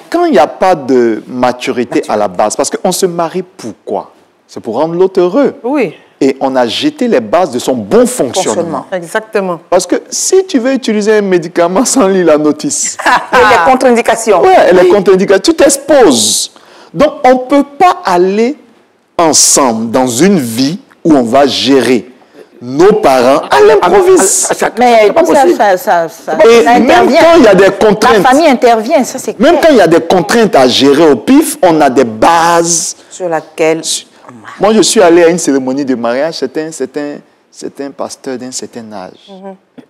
Quand il n'y a pas de maturité à la base, parce qu'on se marie pourquoi? C'est pour rendre l'autre heureux. Oui. Et on a jeté les bases de son bon fonctionnement. Exactement. Parce que si tu veux utiliser un médicament sans lire la notice... Il y a les contre-indications. Oui, les contre-indications. Tu t'exposes. Donc, on ne peut pas aller ensemble dans une vie où on va gérer nos parents à l'improviste. Mais ça même quand il y a des contraintes... La famille intervient, ça c'est clair. Même quand il y a des contraintes à gérer au pif, on a des bases... Sur laquelle... Moi, je suis allé à une cérémonie de mariage, c'était un pasteur d'un certain âge.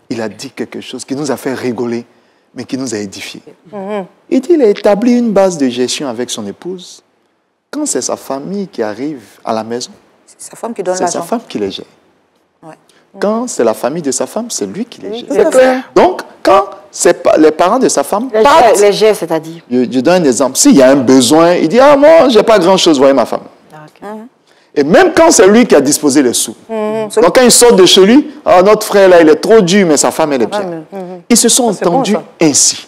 Il a dit quelque chose qui nous a fait rigoler, mais qui nous a édifiés. Il dit qu'il a établi une base de gestion avec son épouse. Quand c'est sa famille qui arrive à la maison, c'est sa femme qui donne l'argent. C'est sa femme qui les gère. Ouais. Quand c'est la famille de sa femme, c'est lui qui les gère. C'est clair. Donc, quand c'est les parents de sa femme partent... Les gère, c'est-à-dire? Je donne un exemple. S'il y a un besoin, il dit « Ah, moi, je n'ai pas grand-chose, voyez ma femme. Et même quand c'est lui qui a disposé les sous. Donc, quand il sort de chez lui, « Ah, notre frère, là, il est trop dur, mais sa femme, elle est bien. Ils se sont entendus ainsi.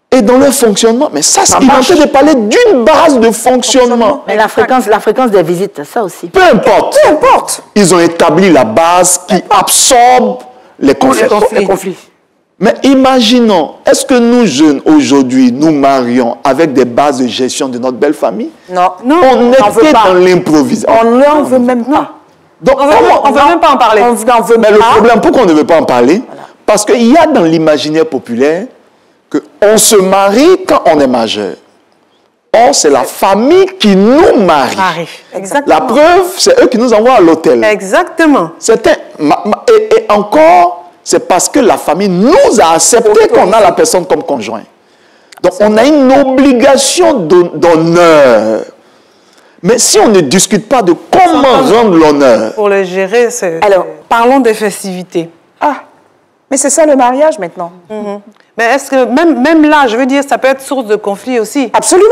Et dans leur fonctionnement, mais ça il est en train de parler d'une base de fonctionnement. Mais la fréquence des visites, ça aussi. Peu importe. Peu importe. Ils ont établi la base qui absorbe les conflits. Mais imaginons, est-ce que nous jeunes, aujourd'hui, nous marions avec des bases de gestion de notre belle famille? Non. On était dans l'improvisation. On n'en veut même pas. Donc, on ne veut même pas en parler. Mais le problème, pourquoi on ne veut pas en parler? Parce qu'il y a dans l'imaginaire populaire qu'on se marie quand on est majeur. Or, c'est la famille qui nous marie. Exactement. La preuve, c'est eux qui nous envoient à l'hôtel. Exactement. Et encore, c'est parce que la famille nous a accepté qu'on a la personne comme conjoint. Donc, on a une obligation d'honneur. Mais si on ne discute pas de comment rendre l'honneur... Pour le gérer, c'est... Alors, parlons des festivités. Mais c'est ça le mariage maintenant. Mais est-ce que même là, je veux dire, ça peut être source de conflit aussi? Absolument.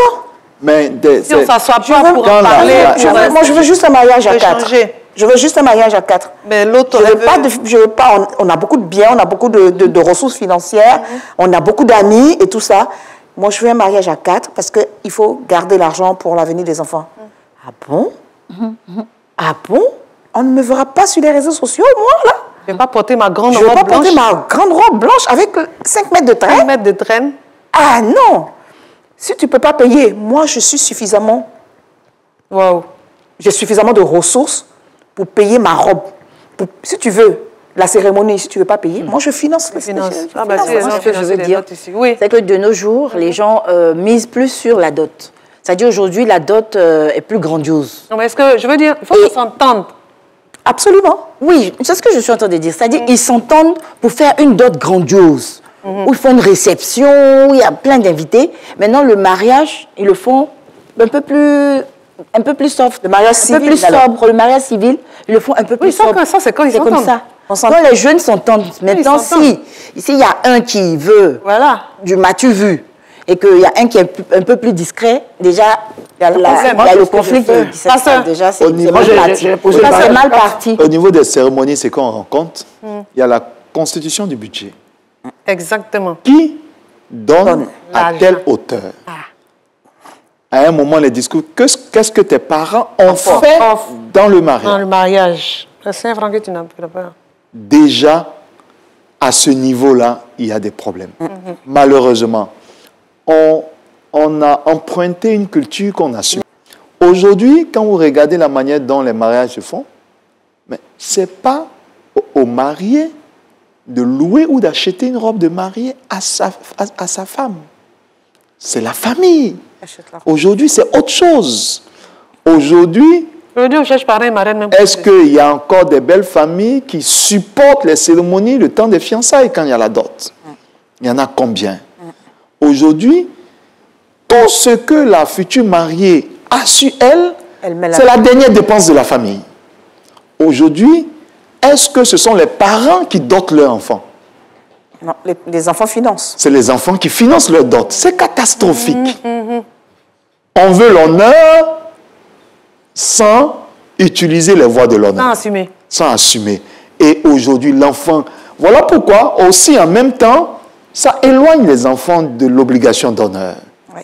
Mais si on ne s'assoit pas pour en parler... Moi, je veux juste un mariage à 4. Je veux juste un mariage à 4. Mais l'autre... Je veux pas... On a beaucoup de biens, on a beaucoup de ressources financières, on a beaucoup d'amis et tout ça. Moi, je veux un mariage à 4 parce qu'il faut garder l'argent pour l'avenir des enfants. Ah bon? Ah bon? On ne me verra pas sur les réseaux sociaux, moi, là? Je ne vais pas porter ma grande robe blanche. Je ne vais pas porter ma grande robe blanche avec 5 mètres de traîne. 5 mètres de traîne. Ah non! Si tu ne peux pas payer, moi, je suis suffisamment... Wow. J'ai suffisamment de ressources pour payer ma robe. Si tu veux la cérémonie, si tu ne veux pas payer, moi, je finance. C'est ce que je veux dire. C'est que de nos jours, les gens misent plus sur la dot. C'est-à-dire aujourd'hui, la dot est plus grandiose. Non, mais est-ce que, je veux dire, il faut qu'on s'entende. Absolument. Oui, c'est ce que je suis en train de dire. C'est-à-dire qu'ils s'entendent pour faire une dot grandiose. Où ils font une réception, où il y a plein d'invités. Maintenant, le mariage, ils le font un peu plus soft. Le mariage civil, un peu plus sobre. Le mariage civil, ils le font un peu plus sobre. Ça, c'est quand ils s'entendent. comme ça. Quand les jeunes s'entendent. Maintenant, s'il y a un qui veut du m'as-tu vu et qu'il y a un qui est un peu plus discret, déjà, il y a le conflit qui s'installe. Déjà, c'est mal parti. Au niveau des cérémonies, c'est qu'on rencontre, il y a la constitution du budget. Exactement. Qui donne à telle hauteur? à un moment, les discours, qu'est-ce que tes parents ont fait dans le mariage? Dans le mariage. C'est 5 francs que tu n'as pas. Déjà, à ce niveau-là, il y a des problèmes. Malheureusement, on a emprunté une culture qu'on a su. Aujourd'hui, quand vous regardez la manière dont les mariages se font, ce n'est pas au marié de louer ou d'acheter une robe de mariée à sa femme. C'est la famille. Aujourd'hui, c'est autre chose. Aujourd'hui, est-ce qu'il y a encore des belles familles qui supportent les cérémonies, le temps des fiançailles quand il y a la dot? Il y en a combien? Aujourd'hui, tout ce que la future mariée a su, c'est la dernière dépense de la famille. Aujourd'hui, est-ce que ce sont les parents qui dotent leurs enfants? Non, les enfants financent. C'est les enfants qui financent leur dot. C'est catastrophique. On veut l'honneur sans utiliser les voies de l'honneur. Sans assumer. Sans assumer. Et aujourd'hui, l'enfant... Voilà pourquoi, aussi en même temps, ça éloigne les enfants de l'obligation d'honneur. Oui.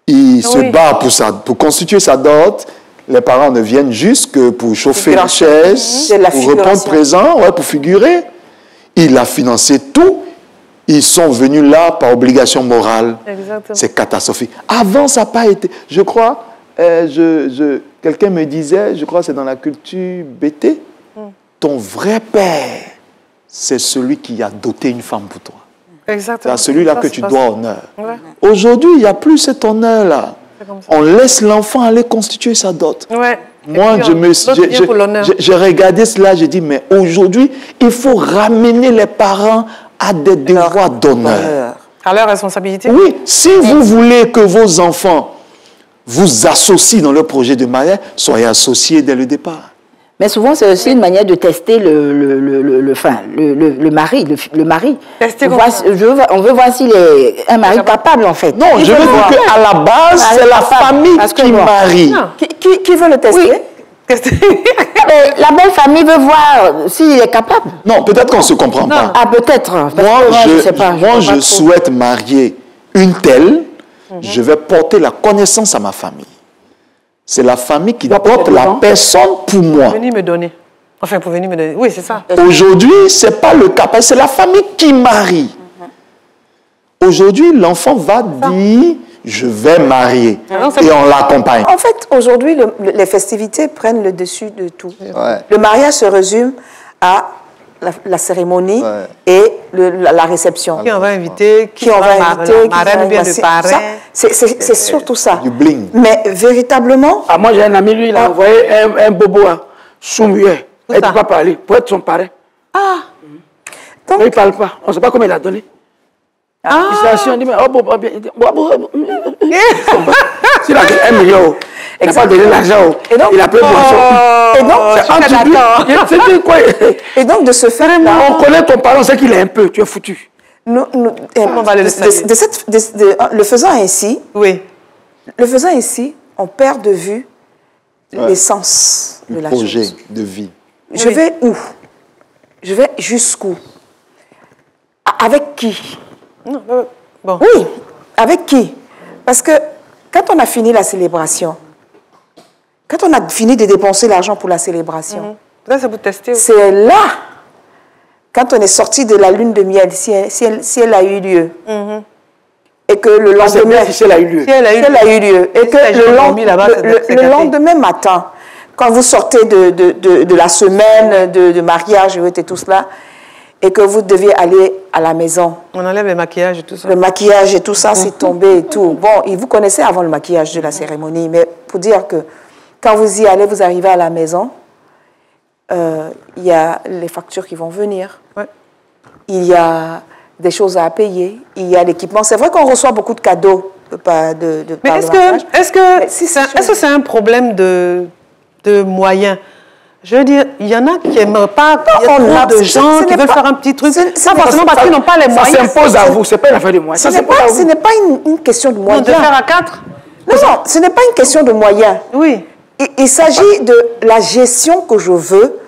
Il se bat pour constituer sa dot. Les parents ne viennent juste que pour chauffer la chaise, pour répondre présent, pour figurer. Il a financé tout. Ils sont venus là par obligation morale. C'est catastrophique. Avant, ça n'a pas été... Je crois, quelqu'un me disait, je crois que c'est dans la culture BT, ton vrai père, c'est celui qui a doté une femme pour toi. Exactement. C'est celui-là que tu dois honneur. Aujourd'hui, il n'y a plus cet honneur-là. On laisse l'enfant aller constituer sa dot. Moi, j'ai regardé cela, j'ai dit, mais aujourd'hui, il faut ramener les parents à des devoirs d'honneur. À leur responsabilité. Oui, si vous voulez que vos enfants vous associent dans leur projet de mariage, soyez associés dès le départ. Mais souvent, c'est aussi une manière de tester le mari. On veut voir s'il est un mari capable, en fait. Non, je veux dire qu'à la base, c'est la famille qui marie. Qui veut le tester? La belle famille veut voir s'il est capable. Non, peut-être qu'on ne se comprend pas. Ah, peut-être. Moi, je souhaite marier une telle, je vais porter la connaissance à ma famille. C'est la famille qui porte la personne pour moi. Pour venir me donner. Enfin, pour venir me donner. Oui, c'est ça. Aujourd'hui, ce n'est pas le cas. C'est la famille qui marie. Aujourd'hui, l'enfant va dire, je vais marier. Et on l'accompagne. En fait, aujourd'hui, les festivités prennent le dessus de tout. Le mariage se résume à la cérémonie et la réception. Qui on va inviter, qui on va inviter, la marraine ou bien le parrain. C'est surtout ça. Du bling. Mais véritablement... Ah, moi, j'ai un ami, lui, il a envoyé un bobo à Soumuye. Il ne peut pas parler, pour être son parrain. Ah. Donc, mais il ne parle pas. On ne sait pas comment il a donné. Il s'est assis, on dit, mais oh, bon, bien. S'il a 1 million, il n'a pas donné l'argent. Il a pris et donc, de ce fait, on connaît ton parent, c'est qu'il est un peu, tu es foutu. Le faisant ainsi, on perd de vue l'essence de la chose. Le projet de vie. Je vais où? Je vais jusqu'où? Avec qui? Bon. Oui, avec qui? Parce que quand on a fini la célébration, quand on a fini de dépenser l'argent pour la célébration, c'est là, quand on est sorti de la lune de miel, si elle a eu lieu, et que le lendemain, si elle a eu lieu, et que le lendemain matin, quand vous sortez de la semaine de mariage et tout cela, et que vous deviez aller à la maison. On enlève le maquillage et tout ça. Le maquillage et tout ça, c'est tombé et tout. Bon, et vous connaissez avant le maquillage de la cérémonie, mais pour dire que quand vous y allez, vous arrivez à la maison, il y a les factures qui vont venir. Il y a des choses à payer. Il y a l'équipement. C'est vrai qu'on reçoit beaucoup de cadeaux. Mais est-ce que c'est un problème de moyens? Je veux dire, il y en a qui n'aimeraient pas, il y a trop de gens qui veulent faire un petit truc. Pas forcément parce qu'ils n'ont pas les moyens. Ça s'impose à vous, ce n'est pas une affaire de moyens. Ce n'est pas une question de moyens. De faire à 4? Non, ce n'est pas une question de moyens. Oui. Il s'agit de la gestion que je veux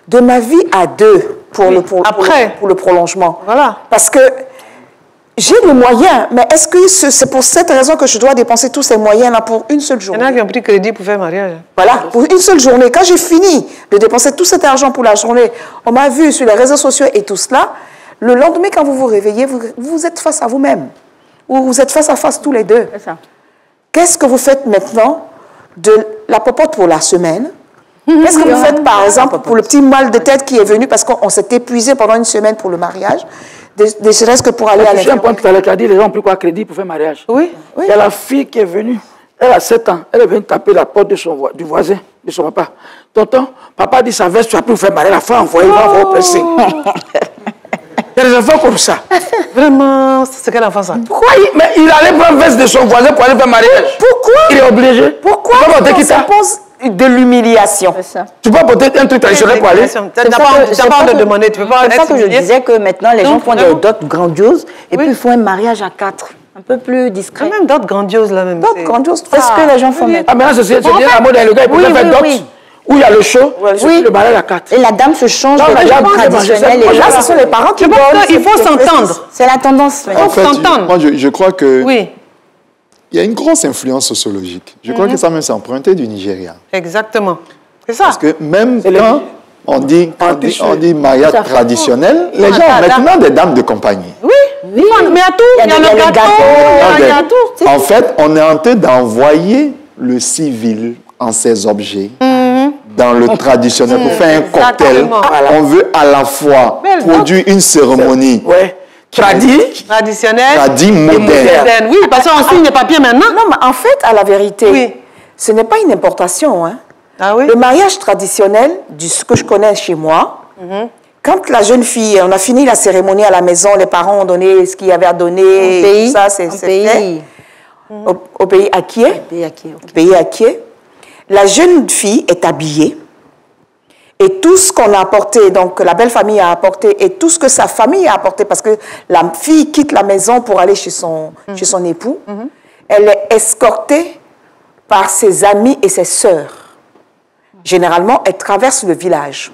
de ma vie à deux pour le prolongement. Voilà. Parce que j'ai les moyens, mais est-ce que c'est pour cette raison que je dois dépenser tous ces moyens-là pour une seule journée? Il y en a qui ont pris crédit pour faire mariage. Voilà, pour une seule journée. Quand j'ai fini de dépenser tout cet argent pour la journée, on m'a vu sur les réseaux sociaux et tout cela, le lendemain, quand vous vous réveillez, vous êtes face à vous-même. Ou vous êtes face à face tous les deux. C'est ça. Qu'est-ce que vous faites maintenant de la popote pour la semaine? Qu'est-ce que vous faites, par exemple, pour le petit mal de tête qui est venu parce qu'on s'est épuisé pendant une semaine pour le mariage? Ne serait-ce que pour aller à l'infirmerie. J'ai un point tout à l'heure qui a dit les gens ont pris quoi crédit pour faire mariage. Oui. Il y a la fille qui est venue, elle a 7 ans, elle est venue taper la porte du voisin, de son papa. Tonton, papa dit sa veste, tu as pu faire mariage, la femme envoyée, il va avoir pressé. Il y a des enfants comme ça. Vraiment, c'est quel enfant ça? Pourquoi il allait prendre la veste de son voisin pour aller faire mariage. Pourquoi? Il est obligé. Pourquoi? On s'impose de l'humiliation. Tu peux apporter un truc traditionnel pour aller. Tu n'as pas de demander, tu peux pas. C'est ça que je disais que maintenant les gens font des dots grandioses et puis ils font un mariage à 4. Un peu plus discret. Quand même d'autres grandioses là même. D'autres grandioses. C'est ce que les gens font maintenant. Ah, maintenant c'est bien la mode, le gars il peut faire d'autres. Où il y a le show, le mariage à 4. Et la dame se change de robe traditionnelle. Et là, ce sont les parents qui veulent. Il faut s'entendre. C'est la tendance. En fait, moi, je crois que oui. Il y a une grosse influence sociologique. Je crois que ça même s'est emprunté du Nigeria. Exactement. C'est ça. Parce que même quand on dit mariage traditionnel, les gens ont maintenant des dames de compagnie. Oui. Mais il y a tout. Il y a le gâteau, il y a tout. En fait, on est en train d'envoyer le civil en ses objets dans le traditionnel pour faire un cocktail. On veut à la fois produire une cérémonie traditionnelle et moderne. Oui, parce qu'on signe les papiers maintenant. Non, mais en fait, à la vérité, ce n'est pas une importation. Hein. Ah oui? Le mariage traditionnel, ce que je connais chez moi, quand la jeune fille, on a fini la cérémonie à la maison, les parents ont donné ce qu'il y avait à donner, tout ça, c'est fait. Au pays Akie. Pays Akie. La jeune fille est habillée et tout ce qu'on a apporté, donc la belle famille a apporté et tout ce que sa famille a apporté, parce que la fille quitte la maison pour aller chez son époux, elle est escortée par ses amis et ses sœurs. Généralement, elle traverse le village.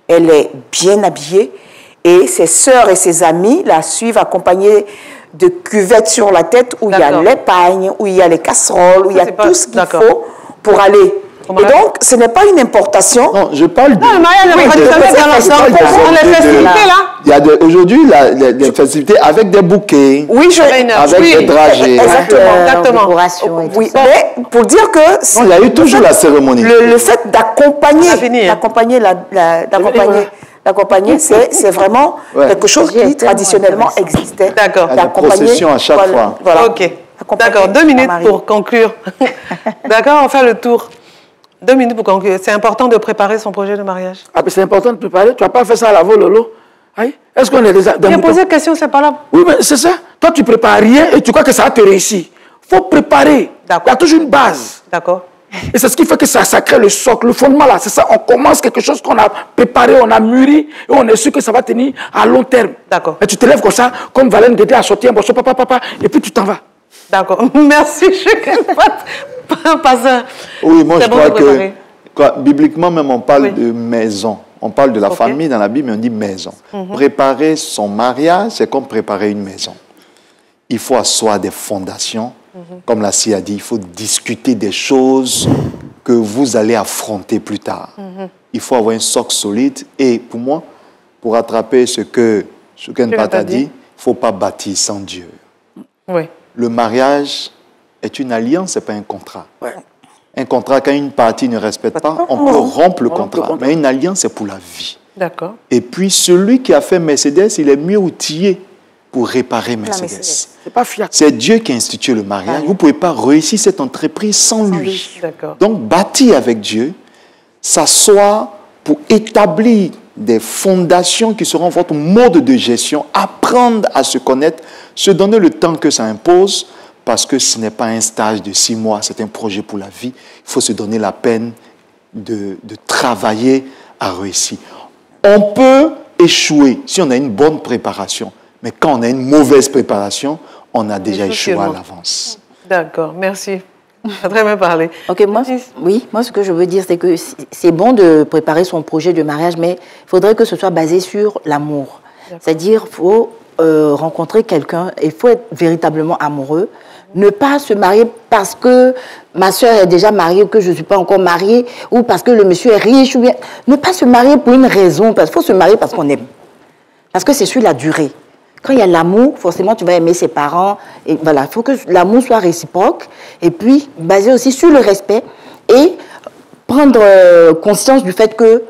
Elle est bien habillée et ses sœurs et ses amis la suivent accompagnée de cuvettes sur la tête où il y a les pagnes, où il y a les casseroles, où il y a tout ce qu'il faut pour aller. Et donc, ce n'est pas une importation. Non, je parle de... Non, le mariage on les festivités là. Il y a aujourd'hui des festivités avec des bouquets, oui, avec des dragées. Exactement. Oui, mais pour dire que... Non, il y a eu toujours la cérémonie. Le fait d'accompagner, c'est vraiment quelque chose qui traditionnellement existait. D'accord. La procession à chaque fois. Voilà. Ok. D'accord, 2 minutes pour conclure. D'accord, on fait le tour. 2 minutes pour conclure. C'est important de préparer son projet de mariage. Ah, mais c'est important de préparer. Tu n'as pas fait ça à la vol, Lolo. Est-ce qu'on est des j'ai posé une question, c'est pas là. Oui, mais c'est ça. Toi, tu ne prépares rien et tu crois que ça va te réussir. Il faut préparer. Il y a toujours une base. D'accord. Et c'est ce qui fait que ça crée le socle, le fondement là. C'est ça, on commence quelque chose qu'on a préparé, on a mûri et on est sûr que ça va tenir à long terme. D'accord. Mais tu te lèves comme ça, comme Valène Guédé a sorti un morceau, papa, et puis tu t'en vas. D'accord. Merci, Pasteur. Oui, moi je crois que bibliquement même on parle de maison. On parle de la famille dans la Bible, mais on dit maison. Préparer son mariage, c'est comme préparer une maison. Il faut asseoir des fondations. Comme la SI a dit, il faut discuter des choses que vous allez affronter plus tard. Il faut avoir un socle solide. Et pour moi, pour attraper ce que Chouken Pat a dit, il ne faut pas bâtir sans Dieu. Oui. Le mariage est une alliance, ce n'est pas un contrat. Un contrat, quand une partie ne respecte pas, on peut rompre le contrat. Mais une alliance, c'est pour la vie. D'accord. Et puis, celui qui a fait Mercedes, il est mieux outillé pour réparer Mercedes. C'est pas fiable. C'est Dieu qui a institué le mariage. Vous ne pouvez pas réussir cette entreprise sans lui. Donc, bâtir avec Dieu, s'asseoir pour établir des fondations qui seront votre mode de gestion, apprendre à se connaître, se donner le temps que ça impose, parce que ce n'est pas un stage de 6 mois, c'est un projet pour la vie. Il faut se donner la peine de travailler à réussir. On peut échouer si on a une bonne préparation, mais quand on a une mauvaise préparation, on a déjà échoué à l'avance. D'accord, merci. Tu as très bien parlé. Ok, moi ce que je veux dire, c'est que c'est bon de préparer son projet de mariage, mais il faudrait que ce soit basé sur l'amour. C'est-à-dire, il faut rencontrer quelqu'un, il faut être véritablement amoureux. Ne pas se marier parce que ma soeur est déjà mariée ou que je ne suis pas encore mariée, ou parce que le monsieur est riche. Ou bien... Ne pas se marier pour une raison, parce qu'il faut se marier parce qu'on aime. Parce que c'est sur la durée. Quand il y a l'amour, forcément, tu vas aimer ses parents. Et voilà, il faut que l'amour soit réciproque. Et puis, basé aussi sur le respect. Et prendre conscience du fait que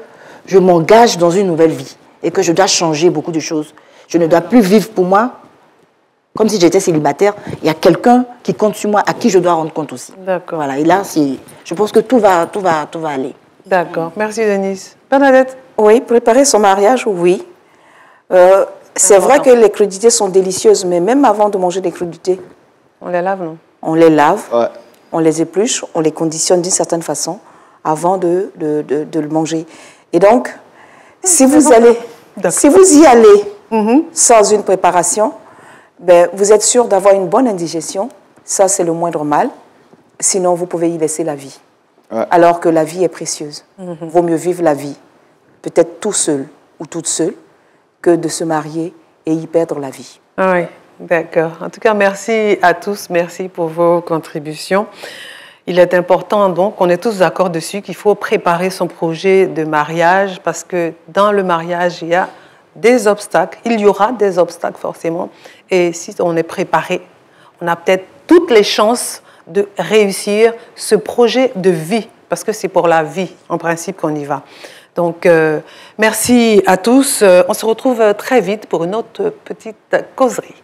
je m'engage dans une nouvelle vie. Et que je dois changer beaucoup de choses. Je ne dois plus vivre pour moi comme si j'étais célibataire. Il y a quelqu'un qui compte sur moi, à qui je dois rendre compte aussi. D'accord. Voilà, et là, je pense que tout va aller. D'accord. Merci, Denise. Bernadette? Oui, préparer son mariage, oui. C'est vrai que les crudités sont délicieuses, mais même avant de manger des crudités... On les lave, non? On les lave, on les épluche, on les conditionne d'une certaine façon avant de le manger. Et donc, si vous y allez sans une préparation, ben, vous êtes sûr d'avoir une bonne indigestion. Ça, c'est le moindre mal. Sinon, vous pouvez y laisser la vie. Alors que la vie est précieuse. Vaut mieux vivre la vie, peut-être tout seul ou toute seule, que de se marier et y perdre la vie. Oui, d'accord. En tout cas, merci à tous. Merci pour vos contributions. Il est important, donc, on est tous d'accord dessus qu'il faut préparer son projet de mariage parce que dans le mariage, il y a des obstacles. Il y aura des obstacles, forcément. Et si on est préparé, on a peut-être toutes les chances de réussir ce projet de vie parce que c'est pour la vie, en principe, qu'on y va. Donc, merci à tous. On se retrouve très vite pour une autre petite causerie.